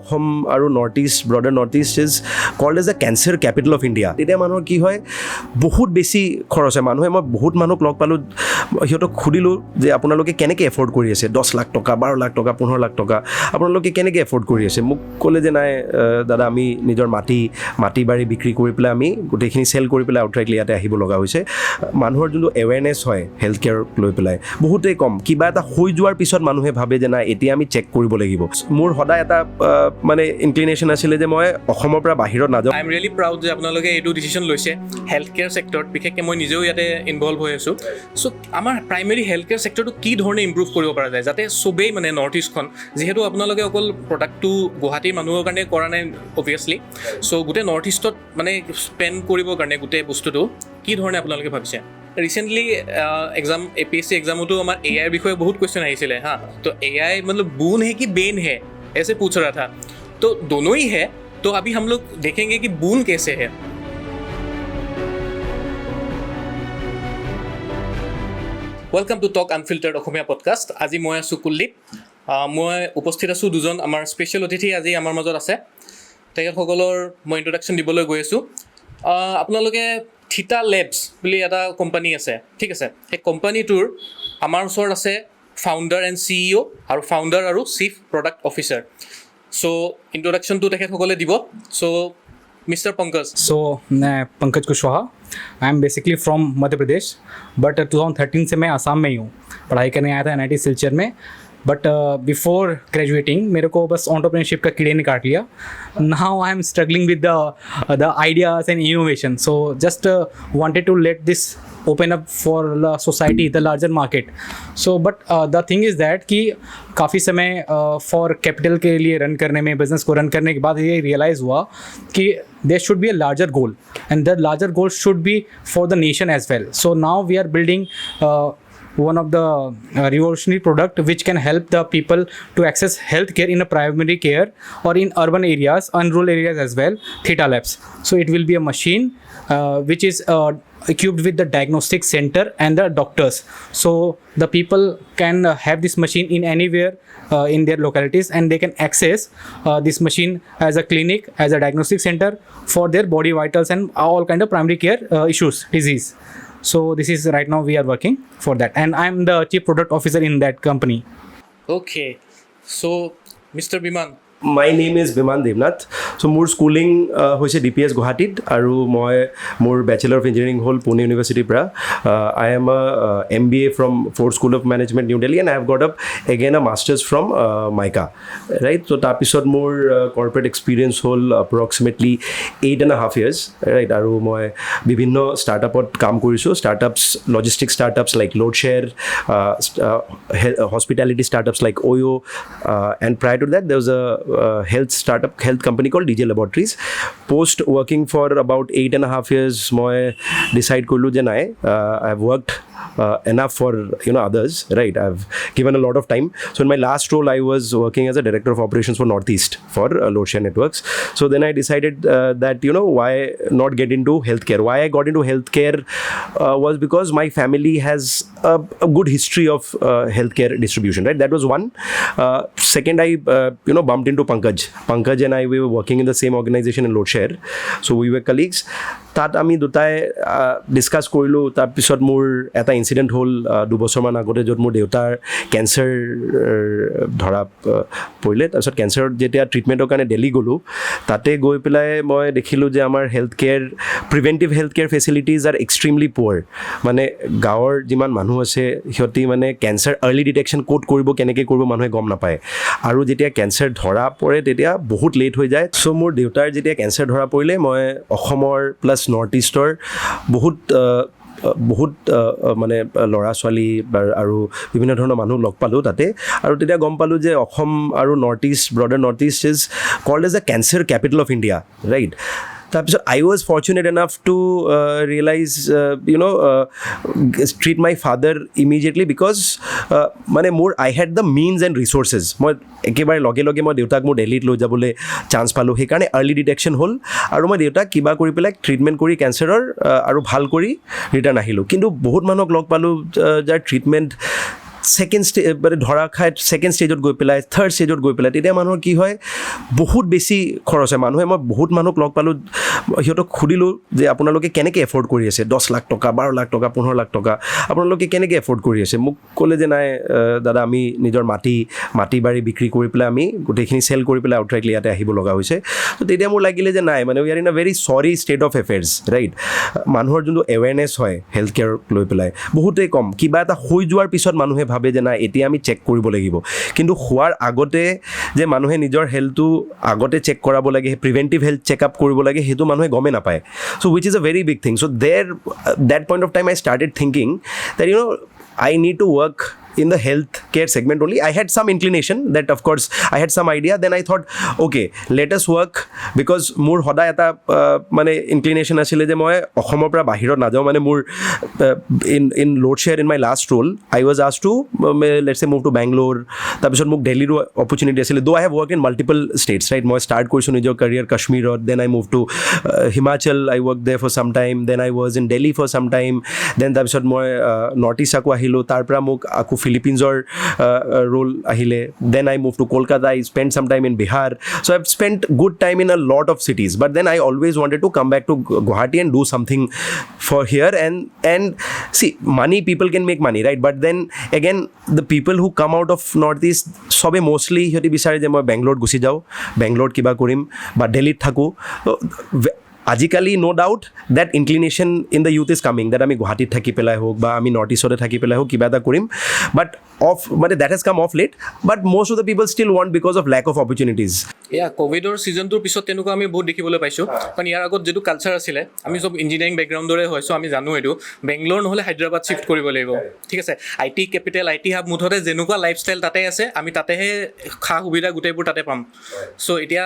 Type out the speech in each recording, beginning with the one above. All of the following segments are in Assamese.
অসম আৰু north east ব্ৰডাৰ north east is called as the cancer capital of India. তেতিয়া মানুহৰ কি হয়, বহুত বেছি খৰচ হয়। মানুহে মই বহুত মানুহক লগ পালোঁ, সিহঁতক সুধিলোঁ যে আপোনালোকে কেনেকৈ এফৰ্ড কৰি আছে, 10 লাখ টকা 12 লাখ টকা 15 লাখ টকা আপোনালোকে কেনেকৈ এফৰ্ড কৰি আছে। মোক ক'লে যে নাই দাদা, আমি নিজৰ মাটি বাৰী বিক্ৰী কৰি পেলাই আমি গোটেইখিনি চেল কৰি পেলাই আউটৰাইটলি ইয়াতে আহিব লগা হৈছে। মানুহৰ যোনটো এৱেৰনেছ হয় হেল্থ কেয়াৰক লৈ পেলাই বহুতেই কম। কিবা এটা হৈ যোৱাৰ পিছত মানুহে ভাবে যে নাই এতিয়া আমি চেক কৰিব লাগিব। মোৰ সদায় এটা মানে ইনক্লিনেশ্যন আছিলে যে মই অসমৰ পৰা বাহিৰত নাযাওঁ। আই এম ৰিয়েলি প্ৰাউড যে আপোনালোকে এইটো ডিচিশ্যন লৈছে হেল্থ কেয়াৰ ছেক্টৰত। বিশেষকৈ মই নিজেও ইয়াতে ইনভলভ হৈ আছোঁ। চ' আমাৰ প্ৰাইমেৰী হেল্থ কেয়াৰ ছেক্টৰটো কি ধৰণে ইম্প্ৰুভ কৰিব পৰা যায়, যাতে চবেই মানে নৰ্থ ইষ্টখন, যিহেতু আপোনালোকে অকল প্ৰডাক্টটো গুৱাহাটীৰ মানুহৰ কাৰণে কৰা নাই অভিয়াছলি, চ' গোটেই নৰ্থ ইষ্টত মানে স্পেণ্ড কৰিবৰ কাৰণে গোটেই বস্তুটো কি ধৰণে আপোনালোকে ভাবিছে? ৰিচেণ্টলি এক্সাম APSC এক্সামতো আমাৰ AI বিষয়ে বহুত কুৱেশ্যন আহিছিলে হা। তো AI मतलब बून है कि बेन है ऐसे पूछ रहा था, तो दोनों ही है। तो अभी हम लोग देखेंगे कि बून कैसे है। वेलकम टू टक अनफिल्टार्ड অসমীয়া পডকাষ্ট। আজি মই আছোঁ কুলদীপ। মই উপস্থিত আছোঁ দুজন আমাৰ স্পেচিয়েল অতিথি আজি আমাৰ মাজত আছে। তেখেতসকলৰ মই ইণ্ট্ৰডাকশ্যন দিবলৈ গৈ আছোঁ। আপোনালোকে থিতা লেবছ বুলি এটা কোম্পানী আছে, ঠিক আছে। সেই কোম্পানীটোৰ আমাৰ ওচৰত আছে ফাউণ্ডাৰ এণ্ড CEO আৰু ফাউণ্ডাৰ আৰু চিফ প্ৰডাক্ট অফিচাৰ। চ' ইণ্ট্ৰডাকশ্যনটো তেখেতসকলে দিব। চ' मिस्टर पंकज। So, मैं Pankaj Kushwaha. I am basically from Madhya Pradesh, but 2013 से मैं आसाम में ही हूँ। पढ़ाई करने आया था NIT सिलचर में, बट बिफोर ग्रेजुएटिंग मेरे को बस एंटरप्रेन्योरशिप का कीड़े ने काट लिया। Now I am struggling with the ideas and innovation. So just wanted to let this open up for the society, the larger market. So but the thing is that कि काफ़ी समय for capital के लिए रन करने में, बिजनेस को रन करने के बाद ये रियलाइज़ हुआ कि there should be a larger goal, and that larger goal should be for the nation as well. So now we are building one of the revolutionary product which can help the people to access healthcare in a primary care or in urban areas and rural areas as well, Theta Labs. So it will be a machine which is equipped with the diagnostic center and the doctors. So the people can have this machine in anywhere in their localities, and they can access this machine as a clinic, as a diagnostic center for their body vitals and all kind of primary care issues, disease. So this is right now we are working for that, and I'm the chief product officer in that company. Okay, so Mr. Biman. My name is Biman Debnath. So' মোৰ স্কুলিং হৈছে DPS গুৱাহাটীত, আৰু মই মোৰ বেচেলৰ অফ ইঞ্জিনিয়াৰিং হ'ল পুনে ইউনিভাৰ্চিটিৰ পৰা। I am MBA from Ford school of management New Delhi, and I have got up again masters from MICA, right. So' তাৰপিছত মোৰ কৰ্পৰেট এক্সপিৰিয়েঞ্চ হ'ল এপ্ৰক্সিমেটলি 8.5 years, ৰাইট। আৰু মই বিভিন্ন ষ্টাৰ্টআপত কাম কৰিছোঁ। Startups, logistic startups like LoadShare, hospitality startups like OYO, and prior to that there was health company called DJ Laboratories. Post working for about 8.5 years, মই decide কৰিলোঁ যে নাই, I've worked enough for others, right? I've given a lot of time. So in my last role I was working as a director of operations for Northeast for Loadshare Networks. So then I decided that why not get into healthcare. Why I got into healthcare was because my family has a good history of healthcare distribution, right? That was one. Second, I bumped into Pankaj and I, we were working in the same organization in Loadshare, so we were colleagues. তাত আমি দুটাই ডিছকাছ কৰিলোঁ। তাৰপিছত মোৰ এটা ইনচিডেণ্ট হ'ল 2 বছৰমান আগতে, য'ত মোৰ দেউতাৰ কেঞ্চাৰ ধৰা পৰিলে। তাৰপিছত কেঞ্চাৰত যেতিয়া ট্ৰিটমেণ্টৰ কাৰণে দিল্লী গ'লোঁ, তাতে গৈ পেলাই মই দেখিলোঁ যে আমাৰ health care, preventive health care facilities R extremely পুৱাৰ। মানে গাঁৱৰ যিমান মানুহ আছে সিহঁতি মানে কেঞ্চাৰ আৰ্লি ডিটেকশ্যন ক'ত কৰিব, কেনেকৈ কৰিব মানুহে গম নাপায়, আৰু যেতিয়া কেঞ্চাৰ ধৰা পৰে তেতিয়া বহুত লেট হৈ যায়। চ' মোৰ দেউতাৰ যেতিয়া কেঞ্চাৰ ধৰা পৰিলে, মই অসমৰ প্লাছ নৰ্থ ইষ্টৰ বহুত মানে ল'ৰা ছোৱালী আৰু বিভিন্ন ধৰণৰ মানুহ লগ পালোঁ তাতে, আৰু তেতিয়া গম পালোঁ যে অসম আৰু north east, ব্ৰডাৰ north east is called as the cancer capital of India, right. তাৰপিছত I was fortunate enough to realise treat my father immediately, because মানে মোৰ I had the means and researches. মই একেবাৰে লগে লগে মই দেউতাক মোৰ দিল্লীত লৈ যাবলৈ চান্স পালোঁ। সেইকাৰণে আৰ্লি ডিটেকশ্যন হ'ল, আৰু মই দেউতাক কিবা কৰি পেলাই ট্ৰিটমেণ্ট কৰি কেঞ্চাৰৰ আৰু ভাল কৰি ৰিটাৰ্ণ আহিলোঁ। কিন্তু বহুত মানুহক লগ পালোঁ যাৰ ট্ৰিটমেণ্ট ছেকেণ্ড মানে ধৰা খাই ছেকেণ্ড ষ্টেজত গৈ পেলাই থাৰ্ড ষ্টেজত গৈ পেলাই তেতিয়া মানুহৰ কি হয় বহুত বেছি খৰচ হয় মানুহে মই বহুত মানুহক লগ পালোঁ সিহঁতক সুধিলোঁ যে আপোনালোকে কেনেকৈ এফৰ্ড কৰি আছে 10 লাখ টকা 12 লাখ টকা 15 লাখ টকা আপোনালোকে কেনেকৈ এফৰ্ড কৰি আছে মোক ক'লে যে নাই দাদা আমি নিজৰ মাটি বাৰী বিক্ৰী কৰি পেলাই আমি গোটেইখিনি চেল কৰি পেলাই আউটৰাইটলি ইয়াতে আহিব লগা হৈছে তো তেতিয়া মোৰ লাগিলে যে নাই মানে we are in a very চৰি ষ্টেট অফ এফেয়াৰ্ছ ৰাইট মানুহৰ যোনটো এৱেৰনেছ হয় হেল্থ কেয়াৰক লৈ পেলাই বহুতেই কম কিবা এটা হৈ যোৱাৰ পিছত মানুহে ভাবে যে নাই এতিয়া আমি চেক কৰিব লাগিব কিন্তু হোৱাৰ আগতে যে মানুহে নিজৰ হেল্থটো আগতে চেক কৰাব লাগে প্ৰিভেণ্টিভ হেল্থ চেকআপ কৰিব লাগে সেইটো মানুহে গমেই নাপায় so' which is a very big thing so' that point of time I started thinking that I need to work in the healthcare segment only. I had some inclination that of course I had some idea then I thought okay let us work because মোৰ সদায় এটা মানে ইনক্লিনেশ্যন আছিলে যে মই অসমৰ পৰা বাহিৰত নাযাওঁ মানে মোৰ in load share in my last role I was asked to let's say move to Bangalore তাৰপিছত মোক দিল্লীৰো opportunity আছিলে though I have worked in multiple states right মই start কৰিছোঁ নিজৰ career কাশ্মীৰত then I moved to Himachal I worked there for some time then I was in Delhi for some time then তাৰপিছত মই নৰ্থ ইষ্ট আকৌ আহিলোঁ তাৰ পৰা মোক আকৌ Philippines-or role ahile then I moved to Kolkata I spent some time in Bihar so I've spent good time in a lot of cities but then I always wanted to come back to Guwahati and do something for here and see money people can make money right but then again the people who come out of northeast sobe mostly hoti bisare je moi Bangalore gusi jao Bangalore kiba korim ba Delhi thaku আজিকালি no doubt that inclination in the youth is coming that আমি গুৱাহাটীত থাকি পেলাই হোক বা আমি নৰ্থ ইষ্টতে থাকি পেলাই হোক কিবা এটা কৰিম বাট মানে that has come off late but most of the people still want because of lack of opportunities ক'ভিডৰ ছিজনটোৰ পিছত তেনেকুৱা আমি বহুত দেখিবলৈ পাইছোঁ কাৰণ ইয়াৰ আগত যিটো কালচাৰ আছিলে আমি চব ইঞ্জিনিয়াৰিং বেকগ্ৰাউণ্ডৰে হয় চ' আমি জানো এইটো বেংগলোৰ নহ'লে হায়দৰাবাদ শ্বিফ্ট কৰিব লাগিব ঠিক আছে IT কেপিটেল IT হাব মুঠতে যেনেকুৱা লাইফষ্টাইল তাতে আছে আমি তাতেহে সা সুবিধা গোটেইবোৰ তাতে পাম চ' এতিয়া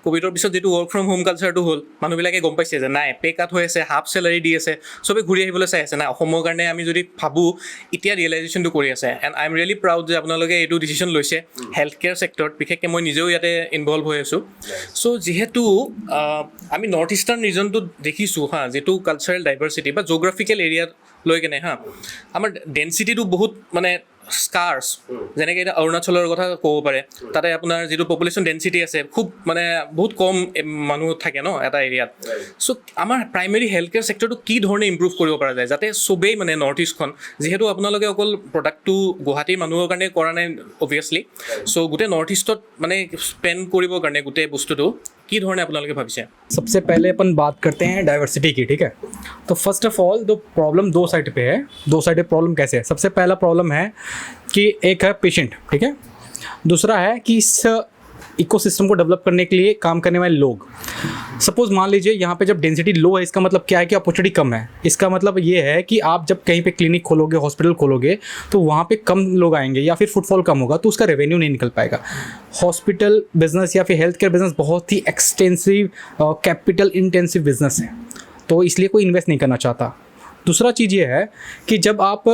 ক'ভিডৰ পিছত যিটো ৱৰ্ক ফ্ৰম হোম কালচাৰটো হ'ল মানুহবিলাকে গম পাইছে যে নাই পে কাট হৈ আছে হাফ চেলাৰী দি আছে চবেই ঘূৰি আহিবলৈ চাই আছে নাই অসমৰ কাৰণে আমি যদি ভাবোঁ এতিয়া ৰিয়েলাইজেশ্যনটো কৰি আছে and I am really proud যে আপোনালোকে এইটো ডিচিশ্যন লৈছে হেল্থ কেয়াৰ ছেক্টৰত বিশেষকৈ মই নিজেও ইয়াতে ইনভলভ হৈ আছোঁ চ' যিহেতু আমি নৰ্থ ইষ্টাৰ্ণ ৰিজনটোত দেখিছোঁ যিটো কালচাৰেল ডাইভাৰ্চিটি বা জিঅ'গ্ৰাফিকেল এৰিয়াত লৈ কেনে আমাৰ ডেনচিটিটো বহুত মানে স্কাৰ্ছ যেনেকৈ এতিয়া অৰুণাচলৰ কথা ক'ব পাৰে তাতে আপোনাৰ যিটো পপুলেশ্যন ডেনচিটি আছে খুব মানে বহুত কম মানুহ থাকে ন এটা এৰিয়াত চ' আমাৰ প্ৰাইমেৰী হেল্থ কেয়াৰ ছেক্টৰটো কি ধৰণে ইম্প্ৰুভ কৰিব পৰা যায় যাতে চবেই মানে নৰ্থ ইষ্টখন যিহেতু আপোনালোকে অকল প্ৰডাক্টটো গুৱাহাটীৰ মানুহৰ কাৰণে কৰা নাই অভিয়াছলি চ' গোটেই নৰ্থ ইষ্টত মানে স্পেণ্ড কৰিবৰ কাৰণে গোটেই বস্তুটো কি ধৰণে আপোনালোকে ভাবিছে सबसे पहले अपन बात करते हैं डाइवर्सिटी की ठीक है तो फर्स्ट ऑफ ऑल तो प्रॉब्लम दो साइड पे है दो साइड पे प्रॉब्लम कैसे है सबसे पहला प्रॉब्लम है कि एक है पेशेंट ठीक है दूसरा है कि इस इकोसिस्टम को डेवलप करने के लिए काम करने वाले लोग सपोज मान लीजिए यहाँ पे जब डेंसिटी लो है इसका मतलब क्या है कि अपॉर्चुनिटी कम है इसका मतलब ये है कि आप जब कहीं पे क्लिनिक खोलोगे हॉस्पिटल खोलोगे तो वहाँ पे कम लोग आएंगे या फिर फुटफॉल कम होगा तो उसका रेवेन्यू नहीं निकल पाएगा हॉस्पिटल बिजनेस या फिर हेल्थ केयर बिजनेस बहुत ही एक्सटेंसिव कैपिटल इंटेंसिव बिजनेस है तो इसलिए कोई इन्वेस्ट नहीं करना चाहता दूसरा चीज़ ये है कि जब आप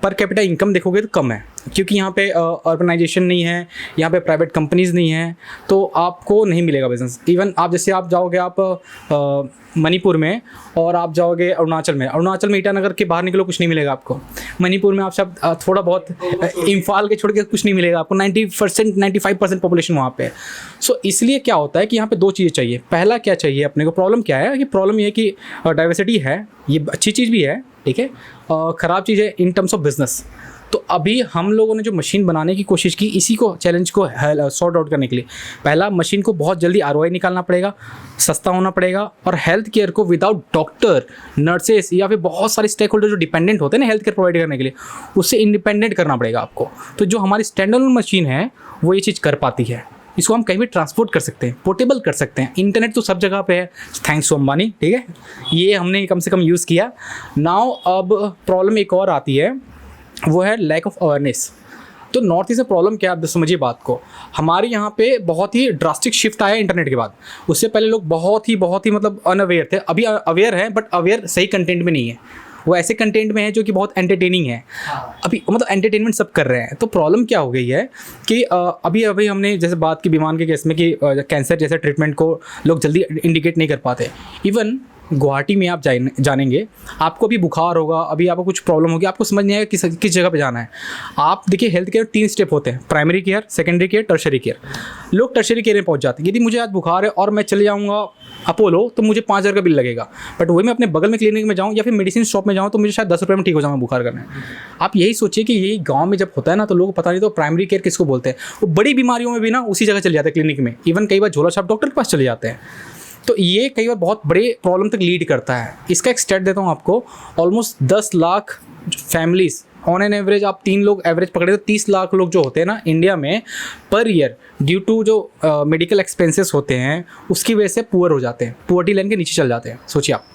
पर कैपिटा इनकम देखोगे तो कम है क्योंकि यहाँ पे अर्बनाइजेशन नहीं है यहाँ पे प्राइवेट कंपनीज़ नहीं है तो आपको नहीं मिलेगा बिजनेस इवन आप जैसे आप जाओगे आप मणिपुर में और आप जाओगे अरुणाचल में ईटानगर के बाहर निकलो कुछ नहीं मिलेगा आपको मणिपुर में आप सब थोड़ा बहुत इम्फाल के छोड़ के कुछ नहीं मिलेगा आपको 90% 95% पॉपुलेशन वहाँ पे है सो इसलिए क्या होता है कि यहाँ पे दो चीज़ें चाहिए पहला क्या चाहिए अपने को प्रॉब्लम क्या है कि प्रॉब्लम ये है कि डाइवर्सिटी है ये अच्छी चीज़ भी है ठीक है ख़राब चीज़ है इन टर्म्स ऑफ बिजनेस तो अभी हम लोगों ने जो मशीन बनाने की कोशिश की इसी को चैलेंज को सॉर्ट आउट करने के लिए पहला मशीन को बहुत जल्दी ROI निकालना पड़ेगा सस्ता होना पड़ेगा और हेल्थ केयर को विदाउट डॉक्टर नर्सेस या फिर बहुत सारे स्टेक होल्डर जो डिपेंडेंट होते हैं ना हेल्थ केयर प्रोवाइड करने के लिए उससे इंडिपेंडेंट करना पड़ेगा आपको तो जो हमारी स्टैंड अलोन मशीन है वो ये चीज़ कर पाती है इसको हम कहीं भी ट्रांसपोर्ट कर सकते हैं पोर्टेबल कर सकते हैं इंटरनेट तो सब जगह पे है थैंक्स टू अंबानी ठीक है ये हमने कम से कम यूज़ किया नाउ अब प्रॉब्लम एक और आती है वो है लैक ऑफ अवेयरनेस तो नॉर्थ ईस्ट में प्रॉब्लम क्या है आप समझिए बात को हमारे यहाँ पे बहुत ही ड्रास्टिक शिफ्ट आया इंटरनेट के बाद उससे पहले लोग बहुत ही मतलब अनअवेयर थे अभी अवेयर हैं बट अवेयर सही कंटेंट में नहीं है वो ऐसे कंटेंट में है जो कि बहुत एंटरटेनिंग है अभी मतलब एंटरटेनमेंट सब कर रहे हैं तो प्रॉब्लम क्या हो गई है कि अभी हमने जैसे बात की बीमार के केस में कि कैंसर जैसे ट्रीटमेंट को लोग जल्दी इंडिकेट नहीं कर पाते इवन गुवाहाटी में आप जानेंगे, आपको अभी बुखार होगा, अभी आपको कुछ प्रॉब्लम होगी, आपको समझ नहीं आएगा किस जगह पे जाना है। आप देखिए हेल्थ केयर 3 स्टेप होते हैं, primary care, secondary care, tertiary care. लोग टर्शरी केयर में पहुंच जाते हैं। यदि मुझे आज बुखार है और मैं चले जाऊँगा अपोलो तो मुझे 5,000 का बिल लगेगा, बट वही मैं अपने बगल में क्लिनिक में जाऊँ या फिर मेडिसिन शॉप में जाऊँ तो मुझे शायद 10 रुपये में ठीक हो जाऊँगा बुखार करने। आप यही सोचिए कि यही गाँव में जब होता है ना तो लोगों को पता नहीं तो प्राइमरी केयर किसको बोलते हैं। वो बड़ी बीमारियों में भी ना उसी जगह चले जाते हैं क्लिनिक में, इवन कई बार झोला छाप डॉक्टर के पास चले जाते हैं। तो ये कई बार बहुत बड़े प्रॉब्लम तक लीड करता है। इसका एक स्टेट देता हूँ आपको, almost 10 lakh families on an average, आप 3 लोग एवरेज पकड़े तो 30 लाख लोग जो होते हैं ना इंडिया में पर ईयर, ड्यू टू जो मेडिकल एक्सपेंसेस होते हैं उसकी वजह से पुअर हो जाते हैं, पुअर्टी लाइन के नीचे चल जाते हैं। सोचिए आप,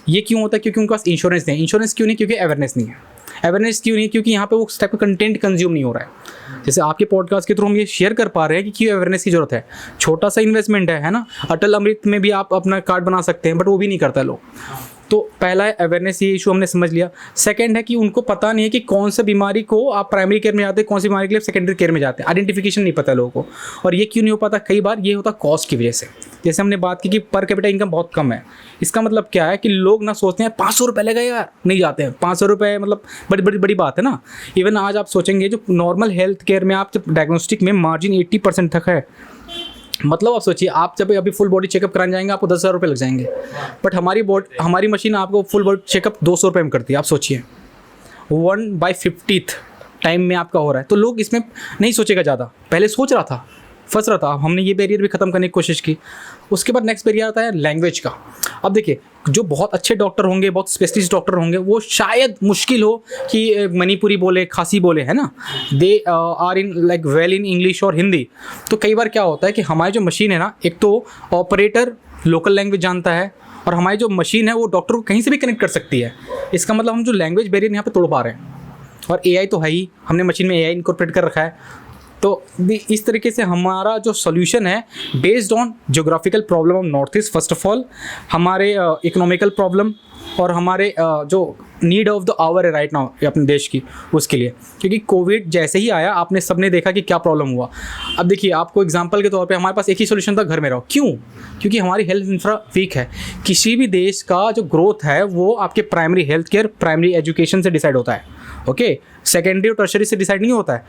ये क्यों होता है? क्योंकि उनके पास इंश्योरेंस नहीं है। इंश्योरेंस क्यों नहीं? क्योंकि अवेयरनेस नहीं है। अवेयरनेस क्यों नहीं? क्योंकि यहाँ पे वो उस टाइप का कंटेंट कंज्यूम नहीं हो रहा है। जैसे आपके पॉडकास्ट के थ्रू हम ये शेयर कर पा रहे हैं कि क्यों अवेयरनेस की जरूरत है। छोटा सा इन्वेस्टमेंट है ना। अटल अमृत में भी आप अपना कार्ड बना सकते हैं, बट वो भी नहीं करता लोग। तो पहला है अवेयरनेस, ये इशू हमने समझ लिया। सेकंड है कि उनको पता नहीं है कि कौन सा बीमारी को आप प्राइमरी केयर में जाते हैं, कौन सी बीमारी के लिए सेकेंडरी केयर में जाते हैं। आइडेंटिफिकेशन नहीं पता लोगों को। और ये क्यों नहीं हो पाता? कई बार ये होता कॉस्ट की वजह से। जैसे हमने बात की कि पर कैपिटा इनकम बहुत कम है। इसका मतलब क्या है कि लोग ना सोचते हैं 500 रुपये लगेगा यार, नहीं जाते हैं। 500 रुपये मतलब बड़ी बात है ना। इवन आज आप सोचेंगे जो नॉर्मल हेल्थ केयर में आप जब डायग्नोस्टिक में मार्जिन 80% तक है, मतलब आप सोचिए आप जब अभी फुल बॉडी चेकअप कराने जाएंगे आपको 10,000 रुपये लग जाएंगे, बट हमारी मशीन आपको फुल बॉडी चेकअप 200 रुपये में करती है। आप सोचिए 1/50th टाइम में आपका हो रहा है। तो लोग इसमें नहीं सोचेगा ज़्यादा, पहले सोच रहा था, फंस रहा था। हमने ये बैरियर भी ख़त्म करने की कोशिश की। उसके बाद नेक्स्ट बैरियर आता है लैंग्वेज का। अब देखिए जो बहुत अच्छे डॉक्टर होंगे, बहुत स्पेशलिस्ट डॉक्टर होंगे, वो शायद मुश्किल हो कि मणिपुरी बोले, खासी बोले, है ना। They are in like well in English और हिंदी। तो कई बार क्या होता है कि हमारी जो मशीन है ना, एक तो ऑपरेटर लोकल लैंग्वेज जानता है और हमारी जो मशीन है वो डॉक्टर को कहीं से भी कनेक्ट कर सकती है। इसका मतलब हम जो लैंग्वेज बैरियर यहाँ पे तोड़ पा रहे हैं। और AI तो है ही, हमने मशीन में AI इनकॉर्पोरेट कर रखा है। तो इस तरीके से हमारा जो सोल्यूशन है based on geographical problem of north east, first of all हमारे इकोनॉमिकल प्रॉब्लम और हमारे जो नीड ऑफ द आवर है राइट नाउ अपने देश की, उसके लिए। क्योंकि कोविड जैसे ही आया आपने सबने देखा कि क्या प्रॉब्लम हुआ। अब देखिए आपको एग्जांपल के तौर पे हमारे पास एक ही सोल्यूशन था, घर में रहो। क्यों? क्योंकि हमारी हेल्थ इंफ्रा वीक है। किसी भी देश का जो ग्रोथ है वो आपके primary health care, primary education से डिसाइड होता है। ओके, सेकेंडरी और टर्शरी से डिसाइड नहीं होता है,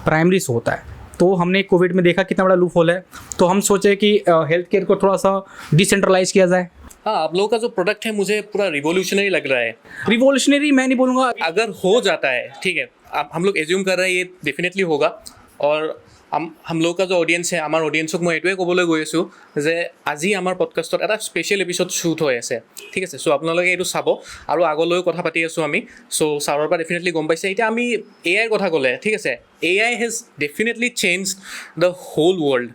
प्राइमरी से होता है। तो हमने कोविड में देखा कितना बड़ा लूप होल है। तो हम सोचे कि हेल्थ केयर को थोड़ा सा डिसेंट्रलाइज किया जाए। हाँ, आप लोगों का जो प्रोडक्ट है मुझे पूरा रिवोल्यूशनरी लग रहा है। रिवोल्यूशनरी मैं नहीं बोलूँगा, अगर हो जाता है ठीक है, आप हम लोग एज्यूम कर रहे हैं ये डेफिनेटली होगा। और हम लोग का जो ऑडियंस है, আমাৰ অডিয়েঞ্চক মই এইটোৱে ক'বলৈ গৈ আছোঁ যে আজি আমাৰ পডকাষ্টত এটা স্পেচিয়েল এপিছড শ্বুট হৈ আছে, ঠিক আছে। চ' আপোনালোকে এইটো চাব আৰু আগলৈও কথা পাতি আছোঁ আমি। চ' ছাৰৰ পৰা ডেফিনেটলি গম পাইছে। এতিয়া আমি AI কথা ক'লে, ঠিক আছে, AI has definitely change the whole world.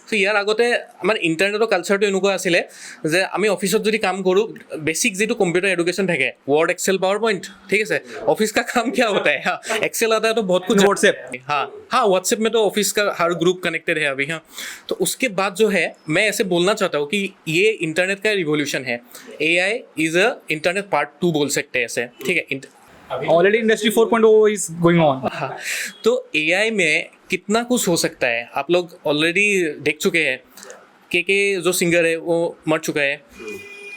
So' ইয়াৰ আগতে আমাৰ ইণ্টাৰনেটৰ কালচাৰটো এনেকুৱা আছিলে যে আমি অফিচত যদি কাম কৰোঁ, বেছিক যিটো কম্পিউটাৰ এডুকেশ্যন থাকে, ৱৰ্ড, এক্সেল, পাৱাৰ পইণ্ট, ঠিক है। ऑफिस का काम क्या होता है? हाँ, एक्सेल आता है तो बहुत कुछ, व्हाट्सएप, हाँ व्हाट्सएप में तो ऑफिस का हर ग्रुप कनेक्टेड है अभी। हाँ, तो उसके बाद जो है मैं ऐसे बोलना चाहता हूँ कि ये इंटरनेट का रिवोल्यूशन है। AI is a internet part 2 बोल सकते हैं ऐसे, ठीक है। Already industry 4.0 is going on. हाँ, तो AI में कितना कुछ हो सकता है आप लोग ऑलरेडी देख चुके हैं। के जो सिंगर है वो मर चुका है,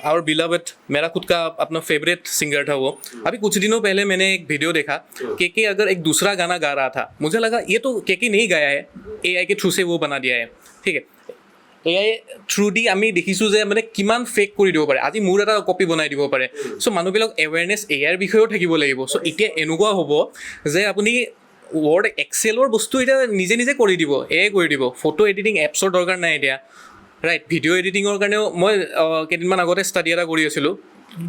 और बिलावट मेरा खुद का अपना फेवरेट सिंगर था वो। अभी कुछ दिनों पहले मैंने एक वीडियो देखा, के अगर एक दूसरा गाना गा रहा था, मुझे लगा ये तो के नहीं गाया है, AI के थ्रू से वो बना दिया है, ठीक है। AI থ্ৰু দি আমি দেখিছোঁ যে মানে কিমান ফেক কৰি দিব পাৰে। আজি মোৰ এটা কপি বনাই দিব পাৰে। চ' মানুহবিলাক এৱেৰনেছ AIৰ বিষয়েও থাকিব লাগিব। চ' এতিয়া এনেকুৱা হ'ব যে আপুনি ৱৰ্ড, এক্সেলৰ বস্তু এতিয়া নিজে নিজে কৰি দিব, AI কৰি দিব। ফটো এডিটিং এপছৰ দৰকাৰ নাই এতিয়া, ৰাইট। ভিডিঅ' এডিটিঙৰ কাৰণেও মই কেইদিনমান আগতে ষ্টাডি এটা কৰি আছিলোঁ।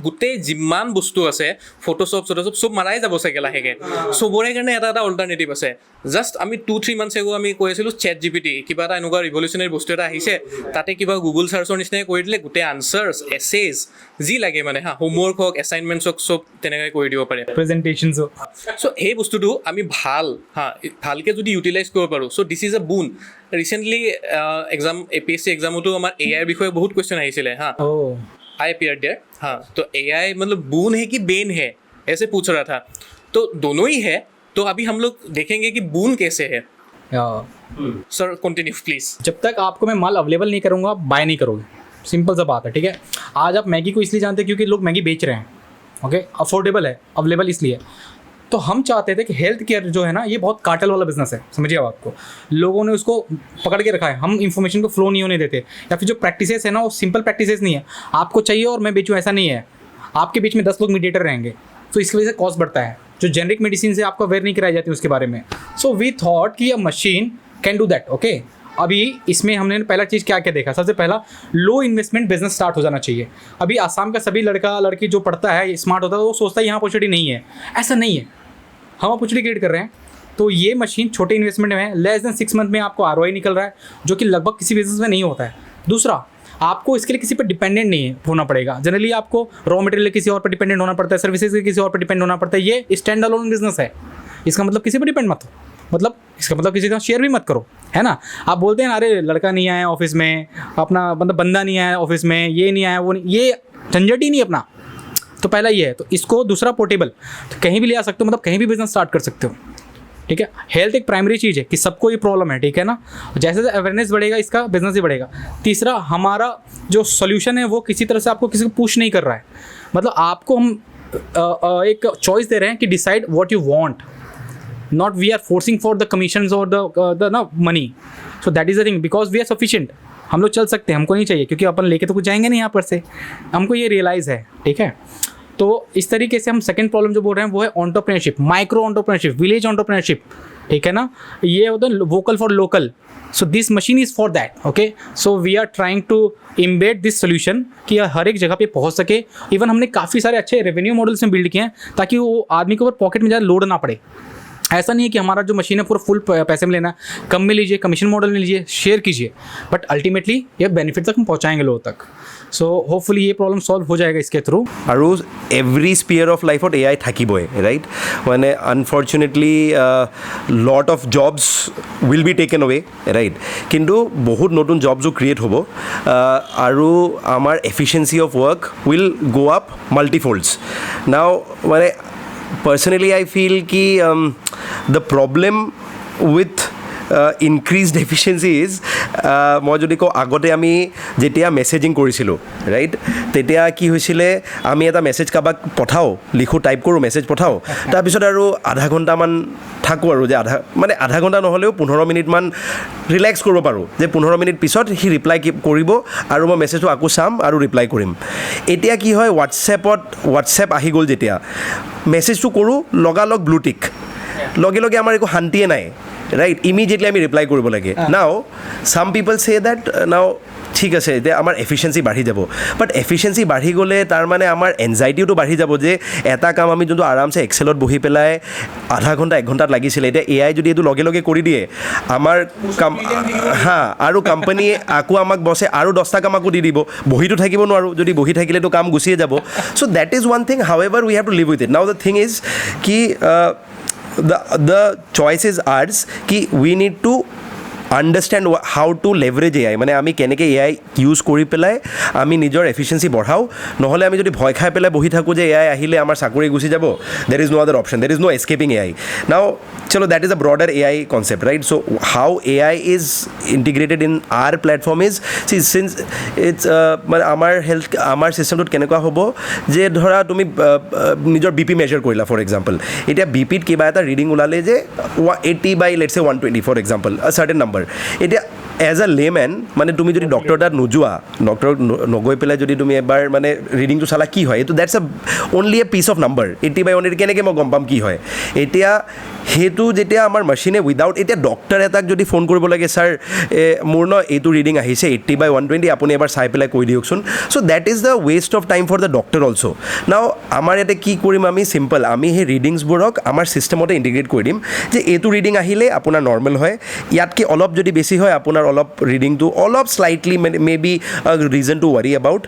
গোটেই যিমান বস্তু আছে, ফটোশ্বপ চব মাৰাই যাব চাগে লাহেকৈ। চবৰে কাৰণে এটা এটা অল্টাৰনেটিভ আছে। জাষ্ট আমি 2-3 মান্থছ এগো আমি কৈ আছিলোঁ ChatGPT কিবা এটা এনেকুৱা ৰিভলিউচনাৰী বস্তু এটা আহিছে, তাতে কিবা গুগল চাৰ্চৰ নিচিনাই কৰি দিলে গোটেই আনচাৰ্ছ, এছেজ যি লাগে মানে, হা, হোমৱৰ্ক হওক, এছাইনমেণ্টছ হওক, চব তেনেকৈ কৰি দিব পাৰে, প্ৰেজেণ্টেশ্যনছ হওক। চ' সেই বস্তুটো আমি ভালকৈ যদি ইউটিলাইজ কৰিব পাৰোঁ, চ' দিছ ইজ এ বুন। ৰিচেণ্টলি APSC এক্সামতো আমাৰ AIৰ বিষয়ে বহুত কুৱেশ্যন আহিছিলে। হা, I appeared there। हाँ, तो AI मतलब बून है कि बेन है ऐसे पूछ रहा था। तो दोनों ही है। तो अभी हम लोग देखेंगे कि बून कैसे है। Sir continue please. जब तक आपको मैं माल अवेलेबल नहीं करूँगा, बाय नहीं करोगे। सिंपल सा बात है, ठीक है। आज आप मैगी को इसलिए जानते हैं क्योंकि लोग मैगी बेच रहे हैं, ओके, अफोर्डेबल है, अवेलेबल इसलिए। तो हम चाहते थे कि हेल्थ केयर जो है ना, ये बहुत कार्टेल वाला बिजनेस है, समझिए बात को। लोगों ने उसको पकड़ के रखा है, हम इंफॉर्मेशन को फ्लो नहीं होने देते, या फिर जो प्रैक्टिसेस है ना वो सिंपल प्रैक्टिसेस नहीं है, आपको चाहिए और मैं बेचूँ, ऐसा नहीं है। आपके बीच में 10 लोग मीडिएटर रहेंगे, तो इसकी वजह से कॉस्ट बढ़ता है, जो जेनरिक मेडिसिन से आपको अवेयर नहीं कराई जाती उसके बारे में। सो वी थॉट कि अ machine can do that, okay. अभी इसमें हमने पहला चीज़ क्या क्या देखा, सबसे पहला लो इन्वेस्टमेंट बिजनेस स्टार्ट हो जाना चाहिए। अभी आसाम का सभी लड़का लड़की जो पढ़ता है, स्मार्ट होता है, वो सोचता है यहाँ अपॉर्चुनिटी नहीं है, ऐसा नहीं है, हम अपॉर्चुनिटी क्रिएट कर रहे हैं। तो ये मशीन छोटे इन्वेस्टमेंट में है, लेस देन 6 मंथ में आपको ROI निकल रहा है, जो कि लगभग किसी बिजनेस में नहीं होता है। दूसरा, आपको इसके लिए किसी पर डिपेंडेंट नहीं होना पड़ेगा। जनरली आपको रॉ मटेरियल किसी और पर डिपेंडेंट होना पड़ता है, सर्विसेज के किसी और पर डिपेंड होना पड़ता है। ये स्टैंड अलोन बिजनेस है, इसका मतलब किसी पर डिपेंड मत हो, मतलब इसका मतलब किसी का शेयर भी मत करो, है ना। आप बोलते हैं अरे लड़का नहीं आया ऑफिस में, अपना मतलब बंदा नहीं आया ऑफिस में, ये नहीं आया वो नहीं, ये झंझट ही नहीं अपना। तो पहला ये है। तो इसको दूसरा पोर्टेबल, तो कहीं भी ले आ सकते हो, मतलब कहीं भी बिजनेस स्टार्ट कर सकते हो, ठीक है। हेल्थ एक प्राइमरी चीज़ है कि सबको ये प्रॉब्लम है, ठीक है ना। जैसे जैसे अवेयरनेस बढ़ेगा इसका बिजनेस ही बढ़ेगा। तीसरा, हमारा जो सोल्यूशन है वो किसी तरह से आपको किसी को पुश नहीं कर रहा है, मतलब आपको हम एक चॉइस दे रहे हैं कि decide what you want, not we are forcing for the commissions और द ना money. So that is the thing, because we are sufficient, हम लोग चल सकते हैं, हमको नहीं चाहिए, क्योंकि अपन लेके तो कुछ जाएंगे नहीं यहाँ पर से, हमको ये रियलाइज़ है, ठीक है। तो इस तरीके से हम सेकंड प्रॉब्लम जो बोल रहे हैं वो है entrepreneurship, micro entrepreneurship, village entrepreneurship, ठीक है ना। ये होता है vocal for local. So this machine is for that, okay. So we are trying to embed this solution कि हर एक जगह पे पहुंच सके। इवन हमने काफ़ी सारे अच्छे रेवेन्यू मॉडल्स में बिल्ड किए हैं ताकि वो आदमी के ऊपर पॉकेट में ज़्यादा लोड ना पड़े। ऐसा नहीं है कि हमारा जो मशीन है पूरा फुल पैसे में लेना है, कम में लीजिए, कमीशन मॉडल में लीजिए, शेयर कीजिए, बट अल्टीमेटली ये बेनिफिट तक हम पहुँचाएंगे लोगों तक। सो होपफुली ये प्रॉब्लम सॉल्व हो जाएगा इसके थ्रू। আৰু এভৰি স্পিয়াৰ অফ লাইফত AI থাকিবই, ৰাইট। মানে unfortunately lot of jobs will be taken away, right. কিন্তু বহুত নতুন জবছো ক্ৰিয়েট হ'ব, আৰু আমাৰ efficiency of work will go' up multifolds. Now মানে পাৰ্চনেলি আই ফিল কি the problem with increased efficiency is, মই যদি কওঁ আগতে আমি যেতিয়া মেছেজিং কৰিছিলোঁ, ৰাইট, তেতিয়া কি হৈছিলে, আমি এটা মেছেজ কাৰোবাক পঠাওঁ, লিখোঁ, টাইপ কৰোঁ, মেছেজ পঠাওঁ, তাৰপিছত আৰু আধা ঘণ্টামান থাকোঁ, আৰু যে আধা ঘণ্টা নহ'লেও 15 মিনিটমান ৰিলেক্স কৰিব পাৰোঁ, যে 15 মিনিট পিছত সি ৰিপ্লাই কৰিব আৰু মই মেছেজটো আকৌ চাম আৰু ৰিপ্লাই কৰিম। এতিয়া কি হয়, হোৱাটছএপ আহি গ'ল, যেতিয়া মেছেজটো কৰোঁ লগালগ ব্লুটিক, লগে লগে আমাৰ একো শান্তিয়ে নাই, ৰাইট। ইমিডিয়েটলি আমি ৰিপ্লাই কৰিব লাগে। নাও চাম পিপল চে দেট নাও ঠিক আছে, এতিয়া আমাৰ এফিচিয়েঞ্চি বাঢ়ি যাব, বাট এফিচিয়েঞ্চি বাঢ়ি গ'লে তাৰ মানে আমাৰ এনজাইটিওটো বাঢ়ি যাব, যে এটা কাম আমি যোনটো আৰামছে এক্সেলত বহি পেলাই আধা ঘণ্টা 1 ঘণ্টাত লাগিছিলে, এতিয়া AI যদি এইটো লগে লগে কৰি দিয়ে, আমাৰ কাম আৰু কোম্পানীয়ে আকৌ আমাক বছে আৰু 10টা কাম আকৌ দি দিব, বহিটো থাকিব নোৱাৰোঁ, যদি বহি থাকিলেতো কাম গুচিয়ে যাব। So' that is one thing, however we have to live with it. Now the thing is কি the choice is ours ki we need to understand how to leverage AI, মানে আমি কেনেকৈ AI ইউজ কৰি পেলাই আমি নিজৰ এফিচিয়েঞ্চি বঢ়াওঁ। নহ'লে আমি যদি ভয় খাই পেলাই বহি থাকোঁ যে AI আহিলে আমাৰ চাকৰি গুচি যাব, there is no other option, there is no escaping AI. Now chalo, that is a broader AI concept, right? So how AI is integrated in our platform is, see, since it's আমাৰ চিষ্টেমটোত কেনেকুৱা হ'ব যে ধৰা তুমি নিজৰ BP মেজাৰ কৰিলা, ফৰ এক্সাম্পল, এতিয়া BPত কিবা এটা ৰিডিং ওলালে যে 80/let's say 120 for example, a certain number। এতিয়া এজ আ লেমেন, মানে তুমি যদি ডক্টৰ তাত নোযোৱা, ডক্টৰ নগৈ পেলাই যদি তুমি এবাৰ মানে ৰিডিংটো চালা, কি হয় এইটো, that's only a piece of number. 80/180 কেনেকৈ মই গম পাম কি হয়? এতিয়া সেইটো যেতিয়া আমাৰ মেচিনে উইদাউট, এতিয়া ডক্টৰ এটাক যদি ফোন কৰিব লাগে, ছাৰ মোৰ এইটো ৰিডিং আহিছে 80/120, আপুনি এবাৰ চাই পেলাই কৈ দিয়কচোন। So' that is the waste of time for the doctor also'. Now আমাৰ ইয়াতে কি কৰিম, আমি চিম্পল, আমি সেই ৰিডিংছবোৰক আমাৰ ছিষ্টেমতে ইণ্টিগ্ৰেট কৰি দিম, যে এইটো ৰিডিং আহিলে আপোনাৰ নৰ্মেল হয়, ইয়াতকৈ অলপ যদি বেছি হয় আপোনাৰ অলপ ৰিডিংটো অলপ slightly maybe reason to worry about,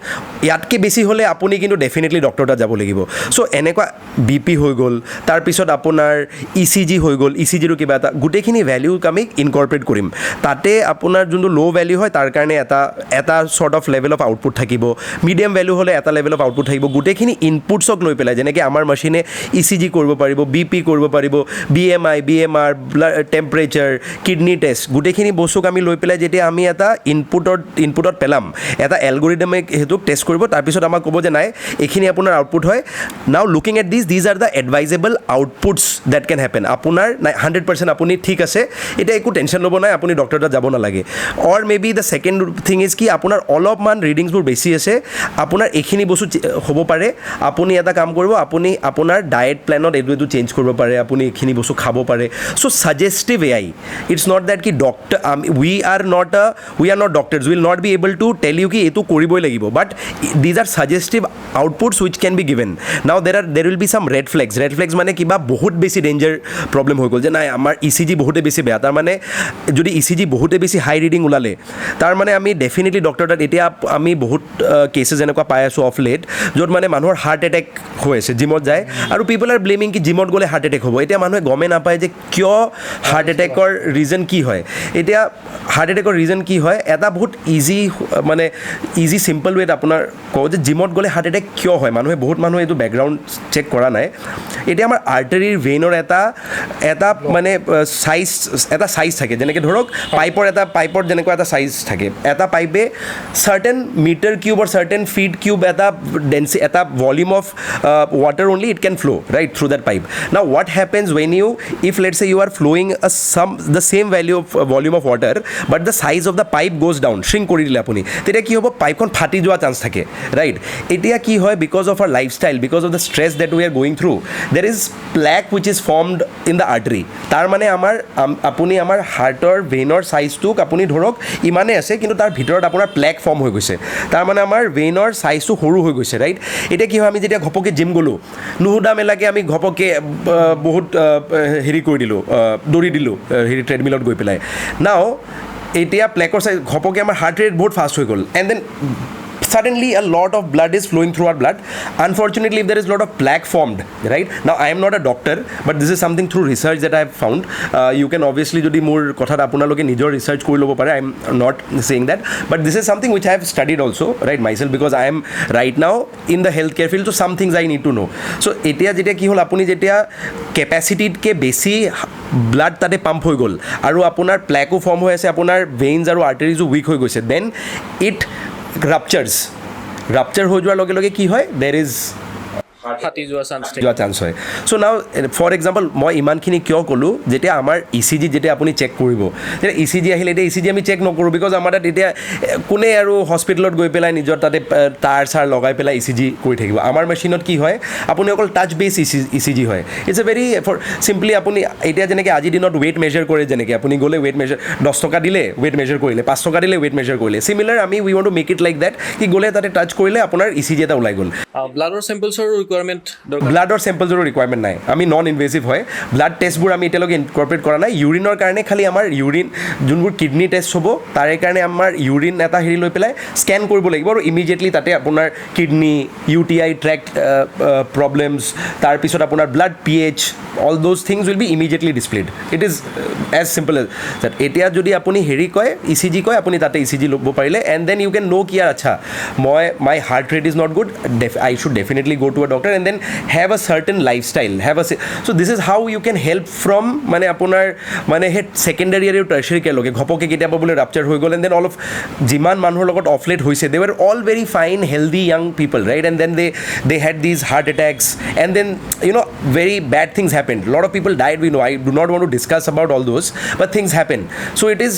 ইয়াতকৈ বেছি হ'লে আপুনি কিন্তু ডেফিনেটলি ডক্টৰ তাত যাব লাগিব। চ' এনেকুৱা BP হৈ গ'ল, তাৰপিছত আপোনাৰ ECG জি হৈ গ'ল ই চি জিৰো কিবা এটা গোটেইখিনি ভেলিউক আমি ইনকৰ্পৰেট কৰিম তাতে আপোনাৰ যোনটো ল' ভেলিউ হয় তাৰ কাৰণে এটা sort of level of output থাকিব মিডিয়াম ভেলিউ হ'লে এটা লেভেল অফ আউটপুট থাকিব গোটেইখিনি ইনপুটছক লৈ পেলাই যেনেকৈ আমাৰ মেচিনে ই চি জি কৰিব পাৰিব বি পি কৰিব পাৰিব BMI BMR temperature kidney test গোটেইখিনি বস্তুক আমি লৈ পেলাই যেতিয়া আমি এটা ইনপুটত পেলাম এটা এলগৰিদমে সেইটোক টেষ্ট কৰিব তাৰপিছত আমাক ক'ব যে নাই এইখিনি আপোনাৰ আউটপুট হয় now looking at these are the advisable outputs that can happen আপোনাৰ 100% আপুনি ঠিক আছে এতিয়া একো টেনশ্যন ল'ব নাই আপুনি ডক্টৰ তাত যাব নালাগে or may be the second thing is কি আপোনাৰ অলপমান ৰিডিংছবোৰ বেছি আছে আপোনাৰ এইখিনি বস্তু হ'ব পাৰে আপুনি এটা কাম কৰিব আপুনি আপোনাৰ ডায়েট প্লেনত এইটো চেঞ্জ কৰিব পাৰে আপুনি এইখিনি বস্তু খাব পাৰে so' suggestive AI it's not that কি doctor we are not doctors will not be able to tell you কি এইটো কৰিবই লাগিব but these are suggestive outputs which can be given now there will be some red flags মানে কিবা বহুত বেছি ডেঞ্জাৰ প্ৰব্লেম হৈ গ'ল যে নাই আমাৰ ECG বহুতে বেছি বেয়া তাৰমানে যদি ECG বহুতে বেছি হাই ৰিডিং ওলালে তাৰমানে আমি ডেফিনেটলি ডক্টৰ তাত এতিয়া আমি বহুত কেছেছ এনেকুৱা পাই আছোঁ অফ লেট য'ত মানে মানুহৰ হাৰ্ট এটেক হৈ আছে জিমত যায় আৰু পিপল আৰ ব্লেমিং কি জিমত গ'লে হাৰ্ট এটেক হ'ব এতিয়া মানুহে গমেই নাপায় যে কিয় হাৰ্ট এটেকৰ ৰিজন কি হয় এতিয়া হাৰ্ট এটেকৰ ৰিজন কি হয় এটা বহুত ইজি চিম্পল ৱেত আপোনাৰ কওঁ যে জিমত গ'লে হাৰ্ট এটেক কিয় হয় বহুত মানুহে এইটো বেকগ্ৰাউণ্ড চেক কৰা নাই এতিয়া আমাৰ আৰ্টাৰীৰ ভেইনৰ এটা মানে চাইজ থাকে যেনেকৈ ধৰক পাইপৰ যেনেকুৱা এটা চাইজ থাকে এটা পাইপে চাৰ্টেন মিটাৰ কিউব অৰ চাৰ্টেন ফিট কিউব এটা volume of water only it can flow right through that pipe now what happens when if let's say you are flowing the same value of volume of water but the size of the pipe goes down shrink কৰি দিলে আপুনি তেতিয়া কি হ'ব পাইপখন ফাটি যোৱা চান্স থাকে ৰাইট এতিয়া কি হয় because of our lifestyle because of the stress that we are going through there is plaque which is formed in the artery তাৰ মানে আপুনি আমাৰ হাৰ্টৰ ভেইনৰ চাইজটোক আপুনি ধৰক ইমানেই আছে কিন্তু তাৰ ভিতৰত আপোনাৰ প্লেক ফৰ্ম হৈ গৈছে তাৰ মানে আমাৰ ভেইনৰ চাইজটো সৰু হৈ গৈছে ৰাইট এতিয়া কি হয় আমি যেতিয়া ঘপকৈ জিম গ'লোঁ নুসুধা মেলাকৈ আমি ঘপকৈ বহুত হেৰি কৰি দিলোঁ দৌৰি দিলোঁ ট্ৰেডমিলত গৈ পেলাই নাও এতিয়া প্লেকৰ চাইজ ঘপকৈ আমাৰ হাৰ্ট ৰেট বহুত ফাষ্ট হৈ গ'ল and then suddenly a lot of blood is flowing through our blood unfortunately if there is a lot of plaque formed right now I am not a doctor but this is something through research that I have found you can obviously jodi mor kothat apunaloke nijor research kori lobo pare I am not saying that but this is something which I have studied also right myself because I am right now in the healthcare field so some things I need to know so etia jetia ki hol apuni jetia capacity ke beshi blood tate pump hoi gol aru apunar plaque o form hoi ase apunar veins aru arteries o weak hoi goise then it ৰাপচাৰ হৈ যোৱাৰ লগে লগে কি হয় দেৰ ইজ ফাটি যোৱা চান্স হয় চ' নাও ফৰ এক্সাম্পল মই ইমানখিনি কিয় ক'লোঁ যেতিয়া আমাৰ ECG যেতিয়া আপুনি চেক কৰিব তেতিয়া ECG আহিলে এতিয়া ECG আমি চেক নকৰোঁ বিকজ আমাৰ তাত এতিয়া কোনে আৰু হস্পিটেলত গৈ পেলাই নিজৰ তাতে তাঁৰ লগাই পেলাই ECG কৰি থাকিব আমাৰ মেচিনত কি হয় আপুনি অকল টাচ বেছ ECG হয় it's a very for simply আপুনি এতিয়া যেনেকৈ আজিৰ দিনত ৱেইট মেজাৰ কৰে যেনেকৈ আপুনি গ'লে ৱেইট মেজাৰ 10 টকা দিলে ৱেইট মেজাৰ কৰিলে 5 টকা দিলে ৱেইট মেজাৰ কৰিলে চিমিলাৰ আমি we want to make it like that কি গ'লে তাতে টাচ কৰিলে আপোনাৰ ECG এটা ওলাই গ'ল ব্লাডৰ চেম্পলছৰ ব্লাডৰ চেম্পলছৰো ৰিকুৱাৰমেণ্ট নাই আমি নন ইনভেচিভ হয় ব্লাড টেষ্টবোৰ আমি এতিয়ালৈকে ইনকৰ্পৰেট কৰা নাই ইউৰিনৰ কাৰণে খালি আমাৰ ইউৰিন যোনবোৰ কিডনী টেষ্ট হ'ব তাৰে কাৰণে আমাৰ ইউৰিন এটা হেৰি লৈ পেলাই স্কেন কৰিব লাগিব আৰু ইমিডিয়েটলি তাতে আপোনাৰ কিডনী UTI ট্ৰেক্ট প্ৰব্লেমছ তাৰপিছত আপোনাৰ blood pH all those things will be immediately displayed it is as simple as that এতিয়া যদি আপুনি হেৰি কয় ECG কয় আপুনি তাতে ECG ল'ব পাৰিলে and then you can know কি আচ্ছা my heart rate is not good I should definitely go to a doctor and then have a certain lifestyle so this is how you can help from মানে আপোনাৰ মানে হেড সেকেন্ডাৰী আৰু টাৰ্চিয়াৰী কেয়াৰ লগে ঘপকে কেতিয়াবা বোলে ৰাপচাৰ হৈ গ'ল and then all of যিমান মানুহৰ লগত অফলেট হৈছে they were all very fine healthy young people right and then they had these heart attacks and then you know very bad things happened a lot of people died we know I do not want to discuss about all those but things happen so it is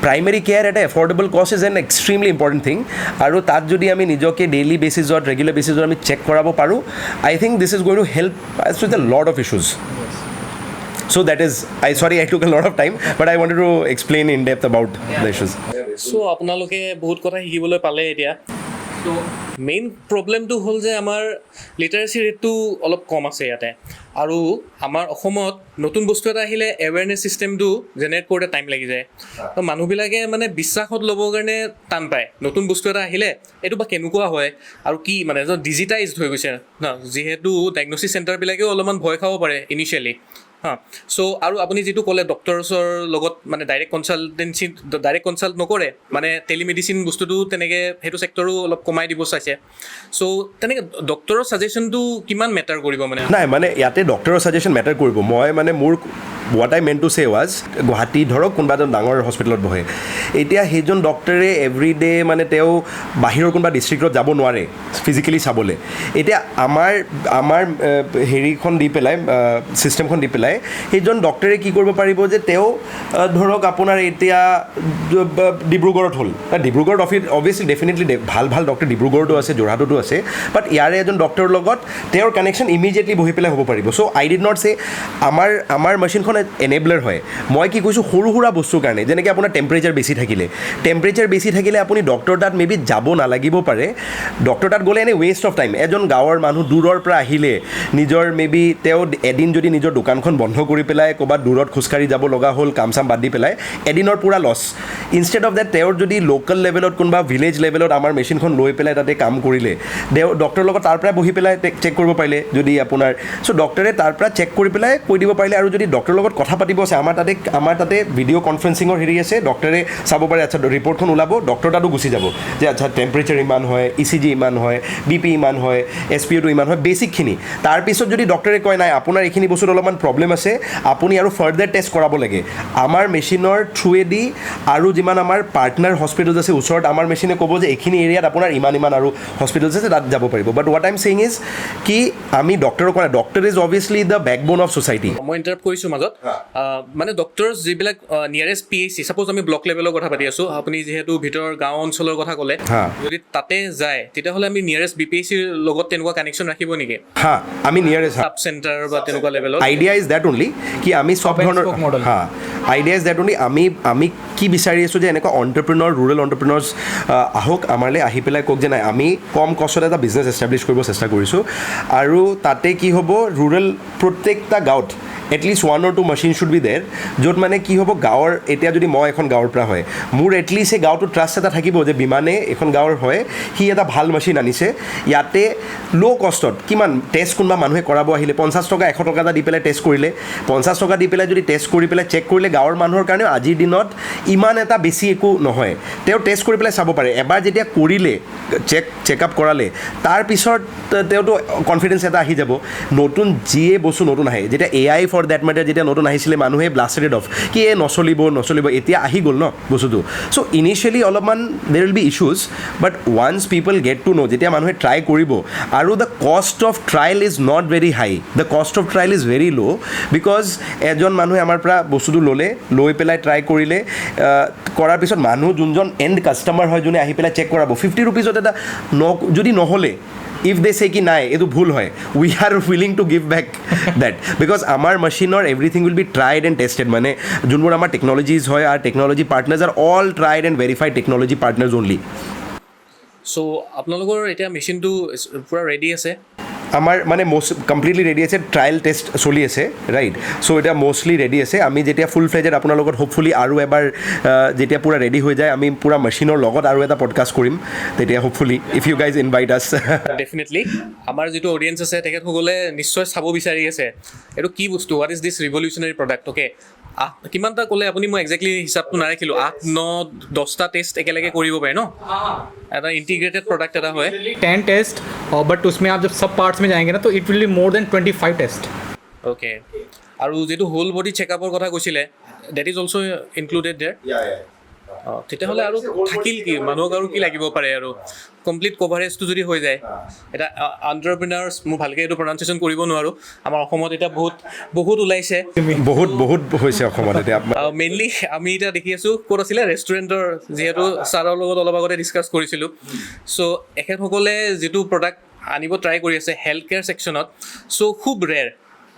primary care at a affordable cost is an extremely important thing আৰু তাত যদি আমি নিজকে ডেইলি বেচিছত ৰেগুলাৰ বেচিছত আমি চেক কৰাব পাৰোঁ I think this is going to help us with a lot of issues so that is I took a lot of time but I wanted to explain in depth about the issues so আপোনালোকে বহুত কথা শিকিবলৈ পালে এতিয়া তো মেইন প্ৰব্লেমটো হ'ল যে আমাৰ লিটাৰেচি ৰেটটো অলপ কম আছে ইয়াতে আৰু আমাৰ অসমত নতুন বস্তু এটা আহিলে এৱেৰনেছ ছিষ্টেমটো জেনেৰেট কৰোঁতে টাইম লাগি যায় তো মানুহবিলাকে মানে বিশ্বাসত ল'বৰ কাৰণে টান পায় নতুন বস্তু এটা আহিলে এইটো বা কেনেকুৱা হয় আৰু কি মানে ডিজিটাইজড হৈ গৈছে ন যিহেতু ডায়েগনষ্টিক চেণ্টাৰবিলাকেও অলপমান ভয় খাব পাৰে ইনিচিয়েলি হা চ' আৰু আপুনি যিটো ক'লে ডক্টৰছৰ লগত মানে ডাইৰেক্ট কনচাল্ট নকৰে মানে টেলিমেডিচিন বস্তুটো তেনেকৈ সেইটো ছেক্টৰো অলপ কমাই দিব চাইছে চ' তেনেকৈ ডক্টৰৰ ছাজেশ্যনটো কিমান মেটাৰ কৰিব মানে নাই মানে ইয়াতে ডক্টৰৰ ছাজেশ্যন মেটাৰ কৰিব মই মানে মোৰ what I mean to say was Guwahati ধৰক কোনোবা এজন ডাঙৰ হস্পিটেলত বহে এতিয়া সেইজন ডক্টৰে এভৰি ডে মানে তেওঁ বাহিৰৰ কোনোবা ডিষ্ট্ৰিক্টত যাব নোৱাৰে ফিজিকেলি চাবলৈ এতিয়া আমাৰ হেৰিখন দি পেলাই ছিষ্টেমখন দি পেলাই সেইজন ডক্টৰে কি কৰিব পাৰিব যে তেওঁ ধৰক আপোনাৰ এতিয়া ডিব্ৰুগড়ত হ'ল ডিব্ৰুগড়ত অভিয়াছলি ডেফিনেটলি ভাল ভাল ডক্টৰ ডিব্ৰুগড়তো আছে যোৰহাটতো আছে বাট ইয়াৰে এজন ডক্টৰৰ লগত তেওঁৰ কানেকশ্যন ইমিডিয়েটলি বহি পেলাই হ'ব পাৰিব চ' আই ডিড নট চে আমাৰ মেচিনখন এনেবলাৰ হয় মই কি কৈছোঁ সৰু সুৰা বস্তুৰ কাৰণে যেনেকৈ আপোনাৰ টেম্পাৰেচাৰ বেছি থাকিলে আপুনি ডক্টৰ তাত মেবি যাব নালাগিব পাৰে ডক্টৰ তাত গ'লে এনে ৱেষ্ট অফ টাইম এজন গাঁৱৰ মানুহ দূৰৰ পৰা আহিলে নিজৰ মেবি তেওঁ এদিন যদি নিজৰ দোকানখন বন্ধ কৰি পেলাই ক'ৰবাত দূৰত খোজকাঢ়ি যাব লগা হ'ল কাম চাম বাদ দি পেলাই এদিনৰ পূৰা লছ ইনষ্টেড অফ দেট তেওঁৰ যদি লোকেল লেভেলত কোনোবা ভিলেজ লেভেলত আমাৰ মেচিনখন লৈ পেলাই তাতে কাম কৰিলে ডক্টৰৰ লগত তাৰ পৰাই বহি পেলাই চেক কৰিব পাৰিলে যদি আপোনাৰ চ' ডক্টৰে তাৰ পৰা চেক কৰি পেলাই কৈ দিব পাৰিলে আৰু যদি ডক্টৰৰ লগত কথা পাতিব আছে আমাৰ তাতে ভিডিঅ' কনফাৰেঞ্চিঙৰ হেৰি আছে ডক্টৰে চাব পাৰে আচ্ছা ৰিপৰ্টখন ওলাব ডক্টৰ তাতো গুচি যাব যে আচ্ছা টেম্পাৰেচাৰ ইমান হয় ECG ইমান হয় BP ইমান হয় SPO2 ইমান হয় বেছিকখিনি তাৰপিছত যদি ডক্টৰে কয় নাই আপোনাৰ এইখিনি বস্তুত অলপমান প্ৰব্লেম আছে আপুনি আৰু ফাৰ্ডাৰ টেষ্ট কৰাব লাগে আমাৰ মেচিনৰ থ্ৰুৱেদি আৰু যিমান আমাৰ পাৰ্টনাৰ হস্পিটেলছ আছে ওচৰত আমাৰ মেচিনে ক'ব যে এইখিনি এৰিয়াত আপোনাৰ ইমান আৰু হস্পিটেলছ আছে তাত যাব পাৰিব but what I am saying is কি আমি ডক্টৰক কৰা doctor is obviously the backbone of society মই ইণ্টাৰাপ্ট কৰিছোঁ মাজত মানে ডক্টৰছ যিবিলাক নিয়াৰেষ্ট PHC ছাপ'জ আমি ব্লক লেভেলৰ কথা পাতি আছোঁ আপুনি যিহেতু ভিতৰৰ গাঁও অঞ্চলৰ কথা ক'লে যদি তাতে যায় তেতিয়াহ'লে আমি নিয়াৰেষ্ট BPHCৰ লগত তেনেকুৱা কানেকশ্যন ৰাখিব নেকি আমি নিয়াৰেষ্ট চাব চেণ্টাৰ বা তেনেকুৱা লেভেলত আইডিয়া ইজ দেট অনলি কি আমি চব ধৰণৰ আইডিয়া ইজ দেট অনলি আমি কি বিচাৰি আছোঁ যে এনেকুৱা ৰুৰেল অণ্টাৰপ্ৰিনৰ্ছ আহক আমালৈ আহি পেলাই কওক যে নাই আমি কম কষ্টত এটা বিজনেছ এষ্টাব্লিছ কৰিব চেষ্টা কৰিছোঁ আৰু তাতে কি হ'ব ৰুৰেল প্ৰত্যেকটা গাঁৱত at least 1 or 2 machine should be দেৰ য'ত মানে কি হ'ব গাঁৱৰ এতিয়া যদি মই এখন গাঁৱৰ পৰা হয় মোৰ এটলিষ্ট এই গাঁৱটোত ট্ৰাষ্ট এটা থাকিব যে বিমানে এখন গাঁৱৰ হয় সি এটা ভাল মেচিন আনিছে ইয়াতে ল' কষ্টত কিমান টেষ্ট কোনোবা মানুহে কৰাব আহিলে 50 টকা 100 টকা এটা দি পেলাই টেষ্ট কৰিলে 50 টকা দি পেলাই যদি টেষ্ট কৰি পেলাই চেক কৰিলে গাঁৱৰ মানুহৰ কাৰণেও আজিৰ দিনত ইমান এটা বেছি একো নহয় তেওঁ টেষ্ট কৰি পেলাই চাব পাৰে এবাৰ যেতিয়া কৰিলে চেকআপ কৰালে তাৰপিছত তেওঁতো কনফিডেঞ্চ এটা আহি যাব নতুন যিয়ে বস্তু নতুন আহে যেতিয়া AI ফৰ দেট মেটাৰ যেতিয়া নতুন আহিছিলে মানুহে ব্লাষ্টেড অফ কি নচলিব এতিয়া আহি গ'ল ন বস্তুটো চ' ইনিচিয়েলি অলপমান there will be issues but once people get to know' যেতিয়া মানুহে ট্ৰাই কৰিব আৰু the cost of trial is not very high the cost of trial is very low' because এজন মানুহে আমাৰ পৰা বস্তুটো লৈ পেলাই ট্ৰাই কৰিলে কৰাৰ পিছত মানুহ যোনজন এণ্ড কাষ্টমাৰ হয় যোনে আহি পেলাই চেক কৰাব 50 rupeesত এটা যদি নহ'লে if they say ki nai edu bhul hoy we are willing to give back that because our machine or everything will be tried and tested mane junbur amar technologies hoy our technology partners are all tried and verified technology partners only so apnalogor eta machine tu pura ready ase আমাৰ মানে কমপ্লিটলি ৰেডি আছে ট্ৰায়েল টেষ্ট চলি আছে ৰাইট চ' এতিয়া মষ্টলি ৰেডি আছে আমি যেতিয়া ফুল ফ্লেজেড আপোনাৰ লগত হোপফুলি আৰু এবাৰ যেতিয়া পূৰা ৰেডি হৈ যায় আমি পূৰা মেচিনৰ লগত আৰু এটা পডকাষ্ট কৰিম তেতিয়া hopefully if you guys invite us definitely আমাৰ যিটো অডিয়েঞ্চ আছে তেখেতসকলে নিশ্চয় চাব বিচাৰি আছে এইটো কি বস্তু what is this revolutionary product okay কিমানটা ক'লে আপুনি মই একজেক্টলি হিচাপটো নাৰাখিলোঁ 8-9-10টা টেষ্ট একেলগে কৰিব পাৰে ন এটা ইণ্টিগ্ৰেটেড প্ৰডাক্ট এটা হয় 10 टेस्ट बट उसमें आप जब सब पार्ट्स में जाएंगे ना तो it will be more than 25 test okay আৰু যিটো হোল বডি চেকআপৰ কথা কৈছিলে ডেট ইজ অলছ' ইনক্লুডেড দেৰ তেতিয়াহ'লে আৰু থাকিল কি মানুহক আৰু কি লাগিব পাৰে আৰু কমপ্লিট কভাৰেজটো যদি হৈ যায় এটা এণ্টাৰপ্ৰিনাৰ্ছ মোৰ ভালকৈ এইটো প্ৰনাউন্সিয়েশ্যন কৰিব নোৱাৰোঁ আমাৰ অসমত এতিয়া বহুত ওলাইছে বহুত হৈছে অসমত এতিয়া মেইনলি আমি এতিয়া দেখি আছোঁ ক'ত আছিলে ৰেষ্টুৰেণ্টৰ যিহেতু ছাৰৰ লগত অলপ আগতে ডিছকাছ কৰিছিলোঁ চ' এখেতসকলে যিটো প্ৰডাক্ট আনিব ট্ৰাই কৰি আছে হেল্থ কেয়াৰ ছেকশ্যনত চ' খুব ৰেৰ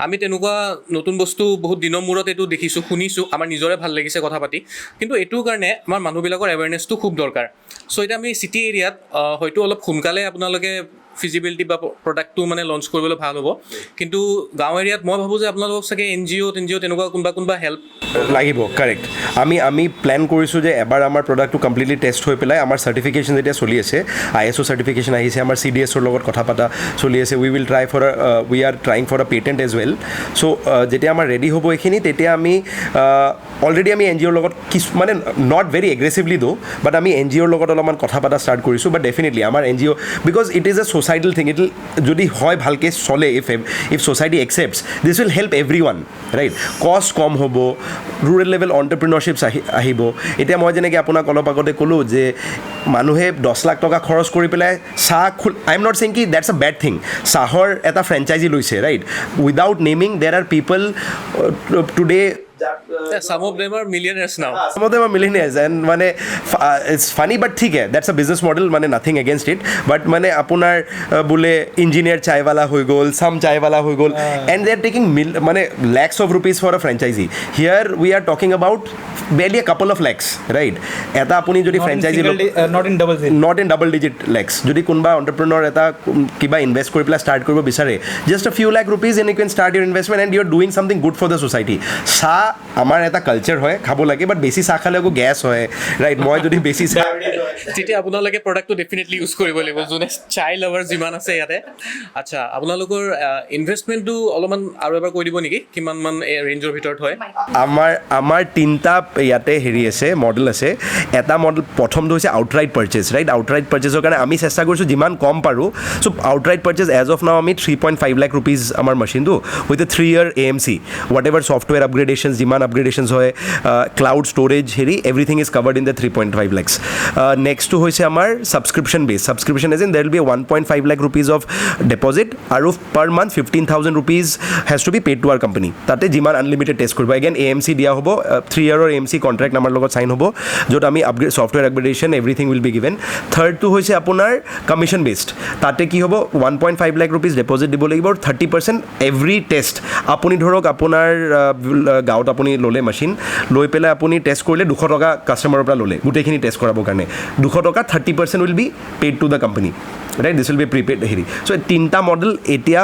আমি তেনেকুৱা নতুন বস্তু বহুত দিনৰ মূৰত এইটো দেখিছোঁ শুনিছোঁ আমাৰ নিজৰে ভাল লাগিছে কথা পাতি কিন্তু এইটোৰ কাৰণে আমাৰ মানুহবিলাকৰ এৱেৰনেছটো খুব দৰকাৰ চ' এতিয়া আমি চিটি এৰিয়াত হয়তো অলপ সোনকালে আপোনালোকে ফিজিবিলিটি বা প্ৰডাক্টটো মানে লঞ্চ কৰিবলৈ ভাল হ'ব কিন্তু গাঁও এৰিয়াত মই ভাবোঁ যে আপোনালোকক চাগে এন জি অ' তেনেকুৱা কোনোবা হেল্প লাগিব কাৰেক্ট আমি প্লেন কৰিছোঁ যে এবাৰ আমাৰ প্ৰডাক্টটো কমপ্লিটলি টেষ্ট হৈ পেলাই আমাৰ চাৰ্টিফিকেশ্যন যেতিয়া চলি আছে ISO চাৰ্টিফিকেশ্যন আহিছে আমাৰ CDSৰ লগত কথা পতা চলি আছে we are trying for a patent as well so' যেতিয়া আমাৰ ৰেডি হ'ব এইখিনি তেতিয়া আমি অলৰেডি আমি NGOৰ লগত মানে নট ভেৰি এগ্ৰেছিভলি দো বাট আমি NGOৰ লগত অলপমান কথা পতা ষ্টাৰ্ট কৰিছোঁ বাট ডেফিনেটলি আমাৰ NGO because it is a societal thing it যদি হয় ভালকৈ চলে if society accepts this will help everyone right cost কম হ'ব ৰুৰেল লেভেল অণ্টাৰপ্ৰিনৰশ্বিপছ আহিব এতিয়া মই যেনেকৈ আপোনাক অলপ আগতে ক'লোঁ যে মানুহে 10 লাখ টকা খৰচ কৰি পেলাই আই এম নট ছেইং কি দেটছ আ বেড থিং চাহৰ এটা ফ্ৰেঞ্চাইজি লৈছে ৰাইট উইদাউট নেমিং দেৰ R people today some of them are millionaires now some of them are millionaires and mane it's funny but theek hai that's a business model mane nothing against it but mane apunar bole engineer chai wala hoy gol some chai wala hoy gol and they are taking mane lakhs of rupees for a franchisee here we are talking about barely a couple of lakhs right eta apuni jodi franchisee not in double digit lakhs jodi kunba entrepreneur eta kiba invest kori pela start koribo bisare just a few lakh rupees and you can start your investment and you are doing something good for the society sa আমাৰ এটা কালচাৰ হয় খাব লাগে বাট বেছি চাহ খালে আকৌ গেছ হয় ৰাইট মই যদি বেছি চাহ তেতিয়া আপোনালোকে প্ৰডাক্টটো ডেফিনেটলি ইউজ কৰিব লাগিব যোনে চাই লাভাৰ যিমান আছে ইয়াতে আচ্ছা আপোনালোকৰ ইনভেষ্টমেণ্টটো অলপমান আৰু এবাৰ কৈ দিব নেকি কিমানমান ৰেঞ্জৰ ভিতৰত হয় আমাৰ তিনিটা ইয়াতে হেৰি আছে মডেল আছে এটা মডেল প্ৰথমটো হৈছে আউটৰাইট পাৰ্চেজ ৰাইট আউটৰাইট পাৰ্চেজৰ কাৰণে আমি চেষ্টা কৰিছোঁ যিমান কম পাৰোঁ so' outright purchase as of now আমি 3.5 লাখ ৰুপিজ আমাৰ মেচিনটো with a 3 year AMC whatever software upgradation যিমান আপগ্ৰেডেশ্যনছ হয় ক্লাউড ষ্ট'ৰেজ হেৰি everything is covered in the 3.5 lakhs নেক্সটটো হৈছে আমাৰ subscription base subscription as in there will be 1.5 lakh rupees of deposit আৰু per month 15,000 rupees has to be paid to our company তাতে যিমান আনলিমিটেড টেষ্ট কৰিব এগেইন AMC দিয়া হ'ব 3 year AMC কণ্ট্ৰেক্ট আমাৰ লগত চাইন হ'ব য'ত আমি software upgradation everything will be given থাৰ্ডটো হৈছে আপোনাৰ কমিশ্যন বেছড তাতে কি হ'ব 1.5 lakh rupees ডেপজিট দিব লাগিব 30% এভৰি টেষ্ট আপুনি ধৰক আপোনাৰ গাঁৱত আপুনি ল'লে মেচিন লৈ পেলাই আপুনি টেষ্ট কৰিলে 200 টকা কাষ্টমাৰৰ পৰা ল'লে গোটেইখিনি টেষ্ট কৰাবৰ কাৰণে 200 টকা 30% will be paid to the company right this will be prepaid হেৰি চ' তিনিটা মডেল এতিয়া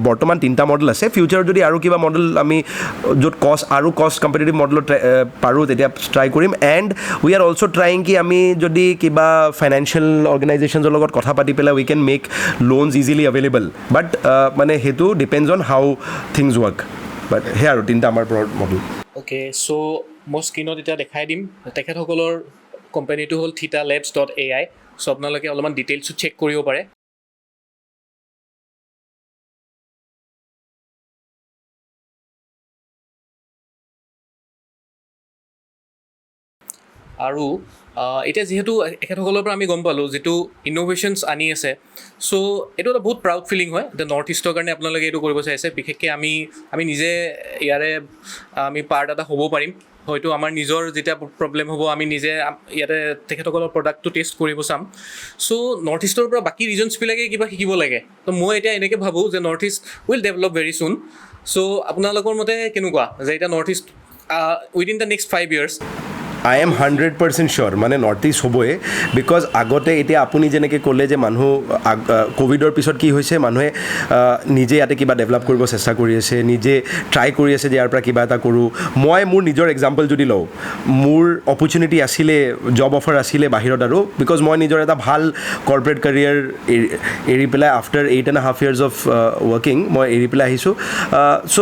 বৰ্তমান তিনিটা মডেল আছে ফিউচাৰত যদি আৰু কিবা মডেল আমি য'ত কষ্ট কম্পিটিটিভ মডেলত পাৰোঁ তেতিয়া ট্ৰাই কৰিম and we are also' trying কি আমি যদি কিবা ফাইনেন্সিয়েল অৰ্গেনাইজেশ্যনছৰ লগত কথা পাতি পেলাই we can make loans easily available but মানে সেইটো depends on how things work but সেয়া আৰু তিনিটা আমাৰ মডেল অ'কে চ' মই স্ক্ৰীণত এতিয়া দেখাই দিম তেখেতসকলৰ কোম্পানীটো হ'ল thitalabs.ai চ' আপোনালোকে অলপমান ডিটেইলছো চেক কৰিব পাৰে আৰু এতিয়া যিহেতু এখেতসকলৰ পৰা আমি গম পালোঁ যিটো ইন'ভেশ্যনছ আনি আছে চ' এইটো এটা বহুত প্ৰাউড ফিলিং হয় যে নৰ্থ ইষ্টৰ কাৰণে আপোনালোকে এইটো কৰিব চাইছে বিশেষকৈ আমি নিজে ইয়াৰে আমি পাৰ্ট এটা হ'ব পাৰিম হয়তো আমাৰ নিজৰ যেতিয়া প্ৰব্লেম হ'ব আমি নিজে ইয়াতে তেখেতসকলৰ প্ৰডাক্টটো টেষ্ট কৰিব চাম চ' নৰ্থ ইষ্টৰ পৰা বাকী ৰিজনছবিলাকে কিবা শিকিব লাগে তো মই এতিয়া এনেকৈ ভাবোঁ যে north east will develop very চুন চ' আপোনালোকৰ মতে কেনেকুৱা যে এতিয়া north east within the next 5 years I am 100% sure মানে নৰ্থ ইষ্ট হ'বই বিকজ আগতে এতিয়া আপুনি যেনেকৈ ক'লে যে মানুহ ক'ভিডৰ পিছত কি হৈছে মানুহে নিজে ইয়াতে কিবা ডেভেলপ কৰিব চেষ্টা কৰি আছে নিজে ট্ৰাই কৰি আছে যে ইয়াৰ পৰা কিবা এটা কৰোঁ মই মোৰ নিজৰ এক্সাম্পল যদি লওঁ মোৰ অপৰচুনিটি আছিলে জব অফাৰ আছিলে বাহিৰত আৰু বিকজ মই নিজৰ এটা ভাল কৰ্পৰেট কেৰিয়াৰ এৰি পেলাই আফটাৰ 8.5 years অফ ৱৰ্কিং মই এৰি পেলাই আহিছোঁ so'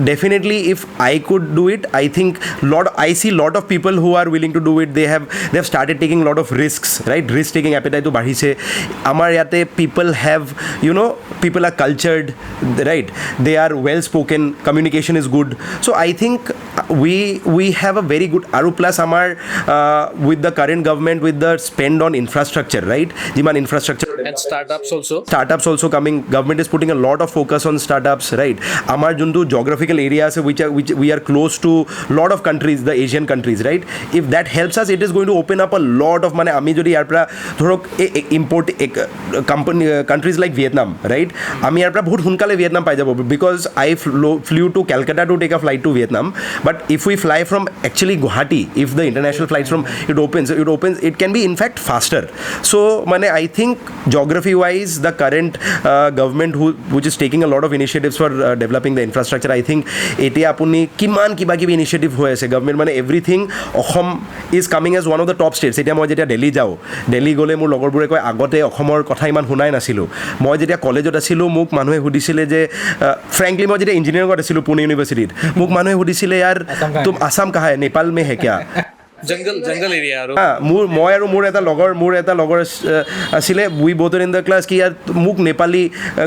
definitely if I could do it I think I see lot of people who are willing to do it they have started taking a lot of risks right risk taking appetite to bahise amar yate people have people are cultured right they are well spoken communication is good so I think we have a very good aru plus amar with the current government with the spend on infrastructure right jiman infrastructure and startups also coming government is putting a lot of focus on startups right amar juntu geographical areas which we are close to lot of countries the Asian countries right if that helps us, it is going to open up a lot of মানে আমি যদি ইয়াৰ পৰা ধৰক import company countries like Vietnam right আমি ইয়াৰ পৰা বহুত সোনকালে ভিয়েটনাম পাই যাব because I flew to Calcutta to take a flight to Vietnam but if we fly from actually Guwahati if the international flights from it can be in fact faster. So মানে I think geography wise the current government which is taking a lot of initiatives for developing the infrastructure, I think এতিয়া আপুনি কিমান কিবা কিবি ইনিচিয়েটিভ হৈ আছে গভৰ্ণমেণ্ট মানে everything Assam is coming as one of the top states এতিয়া মই যেতিয়া দিল্লী যাওঁ দিল্লী গ'লে মোৰ লগৰবোৰে কয় আগতে অসমৰ কথা ইমান শুনাই নাছিলোঁ মই যেতিয়া কলেজত আছিলোঁ মোক মানুহে সুধিছিলে যে ফ্ৰেংকলি মই যেতিয়া ইঞ্জিনিয়াৰিঙত আছিলোঁ পুনে ইউনিভাৰ্চিটিত মোক মানুহে সুধিছিলে ইয়াৰ তুম আছাম কাহা হে নেপাল মে হে কিয়া জংগল এৰিয়া আৰু মই আৰু মোৰ এটা লগৰ আছিলে উই both are in the class কি ইয়াৰ মোক নেপালী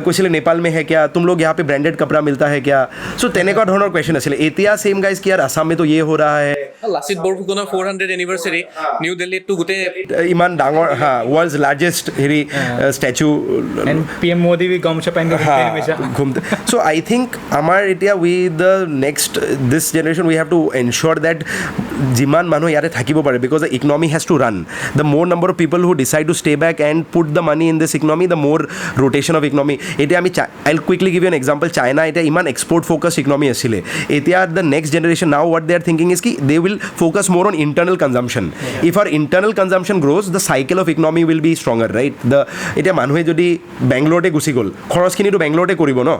কৈছিলে নেপাল মে হে কিয়া তুম লোগ यहाँ पे ब्रांडेड कपड़ा मिलता है क्या सो তেনেকুৱা ধৰণৰ কুৱেশ্যন আছিলে এতিয়া সেম গাইজ কি ইয়াৰ আছাম মে তো ये हो रहा है লাচিত বৰফুকনৰ 400 এনিভাৰ্চাৰী নিউ দিল্লীতটো গোটেই ইমান ডাঙৰ ৱৰ্ল্ডছ লাৰ্জেষ্ট হেৰি ষ্টেচু एंड पीएम मोदी भी गमछा पहन के घूमते हैं हमेशा ঘুমতে সো আই থিংক আমাৰ এতিয়া the next this generation we have to ensure that যিমান মানুহ ইয়াতে থাকিব পাৰে because the economy has to run the more number of people who decide to stay back and put the money in this economy the more rotation of economy এতিয়া আমি I quickly give you an example China এতিয়া ইমান এক্সপৰ্ট ফ'কাছ ইকনমি আছিলে এতিয়া the next generation now what they are thinking is কি they will focus more on internal consumption. If our internal consumption grows, the cycle of economy will be stronger, right? এতিয়া মানুহে যদি বেংগলোৰতে গুচি গ'ল খৰচখিনিতো বেংগলোৰতে কৰিব ন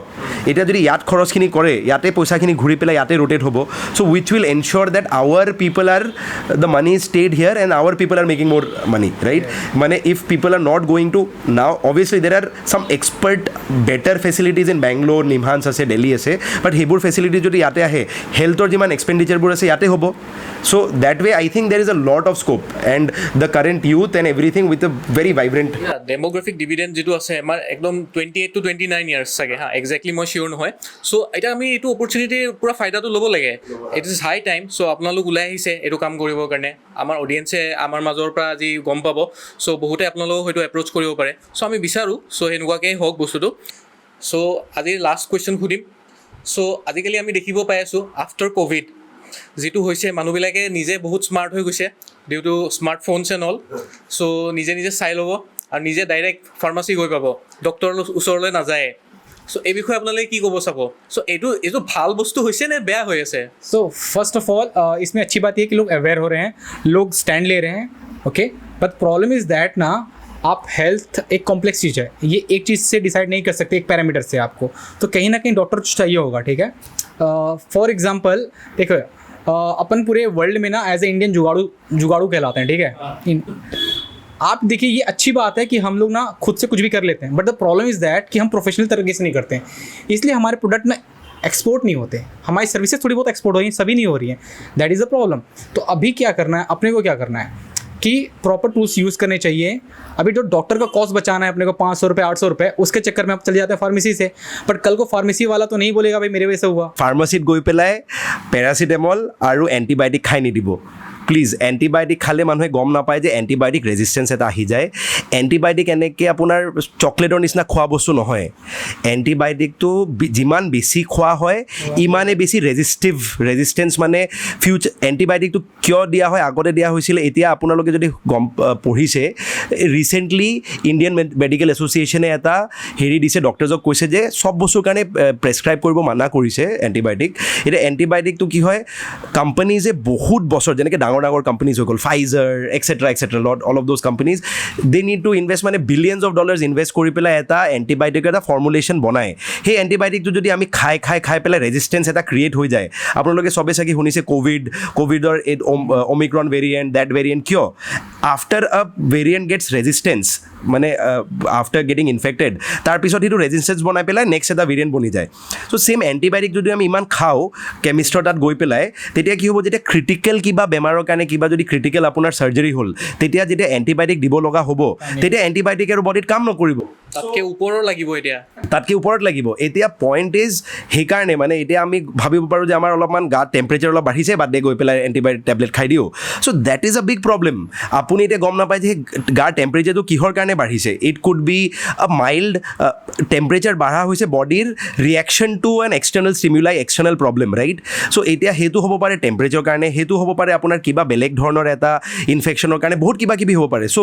এতিয়া যদি ইয়াত খৰচখিনি কৰে ইয়াতে পইচাখিনি ঘূৰি পেলাই ইয়াতে ৰোটেট হ'ব so' which will ensure that our people are the money stayed here and our people are making more money right মানে if people are not going to now obviously there are some expert better facilities in Bangalore NIMHANS আছে দিল্লী আছে বাট সেইবোৰ ফেচিলিটিজ যদি ইয়াতে আহে হেল্থৰ যিমান এক্সপেণ্ডিচাৰবোৰ আছে ইয়াতে হ'ব so that way I think there is a lot of scope and the current youth and everything with a very vibrant demographic dividend যিটো আছে আমাৰ একদম 28 to 29 ইয়াৰ্ছ চাগে একজেক্টলি মই চিয়'ৰ নহয় চ' এতিয়া আমি এইটো অপৰচুনিটিৰ পূৰা ফাইদাটো ল'ব লাগে ইট ইজ হাই টাইম চ' আপোনালোক ওলাই আহিছে এইটো কাম কৰিবৰ কাৰণে আমাৰ অডিয়েঞ্চে আমাৰ মাজৰ পৰা আজি গম পাব চ' বহুতে আপোনালোকক হয়তো এপ্ৰ'চ কৰিব পাৰে চ' আমি বিচাৰোঁ চ' সেনেকুৱাকৈ হওক বস্তুটো চ' আজিৰ লাষ্ট কুৱেশ্যন সুধিম চ' আজিকালি আমি দেখিব পাই আছোঁ আফটাৰ ক'ভিড যিটো হৈছে মানুহবিলাকে নিজে বহুত স্মাৰ্ট হৈ গৈছে ডিউ টু স্মাৰ্টফোনছ এণ্ড অল চ' নিজে চাই ল'ব আৰু নিজে ডাইৰেক্ট ফাৰ্মাচী গৈ পাব ডক্টৰৰ ওচৰলৈ নাযায় চ' এই বিষয়ে আপোনালোকে কি ক'ব চাব চ' এইটো ভাল বস্তু হৈছে নে বেয়া হৈ আছে सो फर्स्ट ऑफ ऑल इसमें अच्छी बात ये कि लोग अवेयर हो रहे हैं लोग स्टैंड ले रहे हैं okay but problem is that ना आप हेल्थ एक कॉम्प्लेक्स चीज़ है ये एक चीज़ से डिसाइड नहीं कर सकते एक पैरामीटर से आपको तो कहीं ना कहीं डॉक्टर चाहिए होगा ठीक है फॉर एग्जांपल देखो अपन पूरे वर्ल्ड में ना एज ए इंडियन जुगाड़ू कहलाते हैं ठीक है आप देखिए ये अच्छी बात है कि हम लोग ना खुद से कुछ भी कर लेते हैं but the problem is that कि हम प्रोफेशनल तरीके से नहीं करते हैं इसलिए हमारे प्रोडक्ट ना एक्सपोर्ट नहीं होते हमारी सर्विसेज थोड़ी बहुत एक्सपोर्ट हो रही हैं सभी नहीं हो रही हैं दैट इज़ द प्रॉब्लम तो अभी क्या करना है अपने को क्या करना है कि प्रॉपर टूल्स यूज़ करने चाहिए अभी जो डॉक्टर का कॉस्ट बचाना है अपने को 500 रुपये 800 रुपये उसके चक्कर में आप चले जाते हैं फार्मेसी से बट कल को फार्मेसी वाला तो नहीं बोलेगा भाई मेरे वजह से हुआ ফাৰ্মাচীত গৈ পেলাই পেৰাচিটামল আৰু এণ্টিবায়'টিক খাই নিদিব প্লিজ এণ্টিবায়'টিক খালে মানুহে গম নাপায় যে এণ্টিবায়'টিক ৰেজিষ্টেঞ্চ এটা আহি যায় এণ্টিবায়'টিক এনেকৈ আপোনাৰ চকলেটৰ নিচিনা খোৱা বস্তু নহয় এণ্টিবায়'টিকটো যিমান বেছি খোৱা হয় ইমানে বেছি ৰেজিষ্টেঞ্চ মানে এণ্টিবায়'টিকটো কিয় দিয়া হয় আগতে দিয়া হৈছিলে এতিয়া আপোনালোকে যদি গম পঢ়িছে ৰিচেণ্টলি ইণ্ডিয়ান মেডিকেল এছ'চিয়েশ্যনে এটা হেৰি দিছে ডক্টৰজক কৈছে যে চব বস্তুৰ কাৰণে প্ৰেছক্ৰাইব কৰিব মানা কৰিছে এণ্টিবায়'টিক এতিয়া এণ্টিবায়'টিকটো কি হয় কোম্পানীজে বহুত বছৰ যেনেকৈ ডাঙৰ কোম্পানীজ হৈ গ'ল Pfizer et cetera lot all of those companies they need to invest মানে বিলিয়নছ অফ ডলাৰ্ছ ইনভেষ্ট কৰি পেলাই এটা এণ্টিবায়'টিকৰ এটা ফৰ্মুলেশ্যন বনায় সেই এণ্টিবায়'টিকটো যদি আমি খাই পেলাই ৰেজিষ্টেঞ্চ এটা ক্ৰিয়েট হৈ যায় আপোনালোকে চবে চাগে শুনিছে ক'ভিডৰ এই অমিক্ৰন ভেৰিয়েণ্ট দেট ভেৰিয়েণ্ট কিয় আফটাৰ আ ভেৰিয়েণ্ট গেটছ ৰেজিষ্টেঞ্চ মানে আফটাৰ গেটিং ইনফেক্টেড তাৰপিছত সেইটো ৰেজিষ্টেঞ্চ বনাই পেলাই নেক্সট এটা ভেৰিয়েণ্ট বনি যায় চ' ছেইম এণ্টিবায়'টিক যদি আমি ইমান খাওঁ কেমিষ্টৰ তাত গৈ পেলাই তেতিয়া কি হ'ব যেতিয়া ক্ৰিটিকেল কিবা বেমাৰৰ কাৰণে কিবা যদি ক্ৰিটিকেল আপোনাৰ চাৰ্জাৰী হ'ল তেতিয়া যেতিয়া এণ্টিবায়'টিক দিব লগা হ'ব তেতিয়া এণ্টিবায়'টিক আৰু বডিত কাম নকৰিব তাতকৈ ওপৰৰ লাগিব এতিয়া তাতকৈ ওপৰত লাগিব এতিয়া পইণ্ট ইজ সেইকাৰণে মানে এতিয়া আমি ভাবিব পাৰোঁ যে আমাৰ অলপমান গাত টেম্পাৰেচাৰ অলপ বাঢ়িছে বাদ দে গৈ পেলাই এণ্টিবায়'টিক টেবলেট খাই দিওঁ so' that is a big problem আপুনি এতিয়া গম নাপায় যে গাৰ টেম্পাৰেচাৰটো কিহৰ কাৰণে বাঢ়িছে it could be a mild temperature বাঢ়া হৈছে বডিৰ reaction to an external stimuli external problem right so' এতিয়া সেইটো হ'ব পাৰে টেম্পাৰেচাৰৰ কাৰণে সেইটো হ'ব পাৰে আপোনাৰ কিবা বেলেগ ধৰণৰ এটা ইনফেকশ্যনৰ কাৰণে বহুত কিবা কিবি হ'ব পাৰে চ'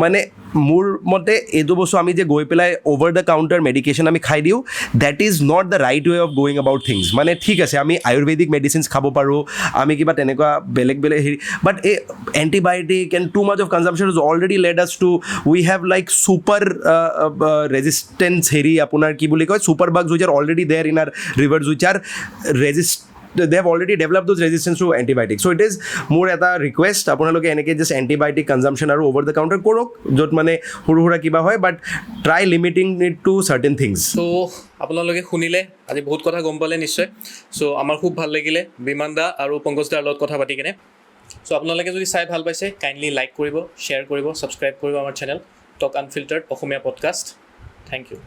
মানে মোৰ মতে এইটো বস্তু আমি যে গৈ পেলাই অভাৰ দ্য কাউণ্টাৰ মেডিকেশ্যন আমি খাই দিওঁ that is not the right way of going about things মানে ঠিক আছে আমি আয়ুৰ্বেদিক মেডিচিনছ খাব পাৰোঁ আমি কিবা তেনেকুৱা বেলেগ হেৰি বাট এই antibiotic and to much of consumption is already led us to we have like super resistance হেৰি আপোনাৰ কি বুলি কয় super bugs which are already there in our rivers which are they have already developed those resistance to antibiotics so it is more এটা ৰিকুৱেষ্ট আপোনালোকে এনেকৈ জাষ্ট এণ্টিবায়'টিক কনজাম্পশ্যন আৰু অভাৰ দ্য কাউণ্টাৰ কৰক য'ত মানে সৰু সুৰা কিবা হয় but try limiting it to certain things so' আপোনালোকে শুনিলে আজি বহুত কথা গম পালে নিশ্চয় চ' আমাৰ খুব ভাল লাগিলে বিমান দা আৰু পংকজ দাৰ লগত কথা পাতি কিনে চ' আপোনালোকে যদি চাই ভাল পাইছে কাইণ্ডলি লাইক কৰিব শ্বেয়াৰ কৰিব ছাবস্ক্ৰাইব কৰিব আমাৰ চেনেল টক আনফিল্টাৰ্ড অসমীয়া পডকাষ্ট থেংক ইউ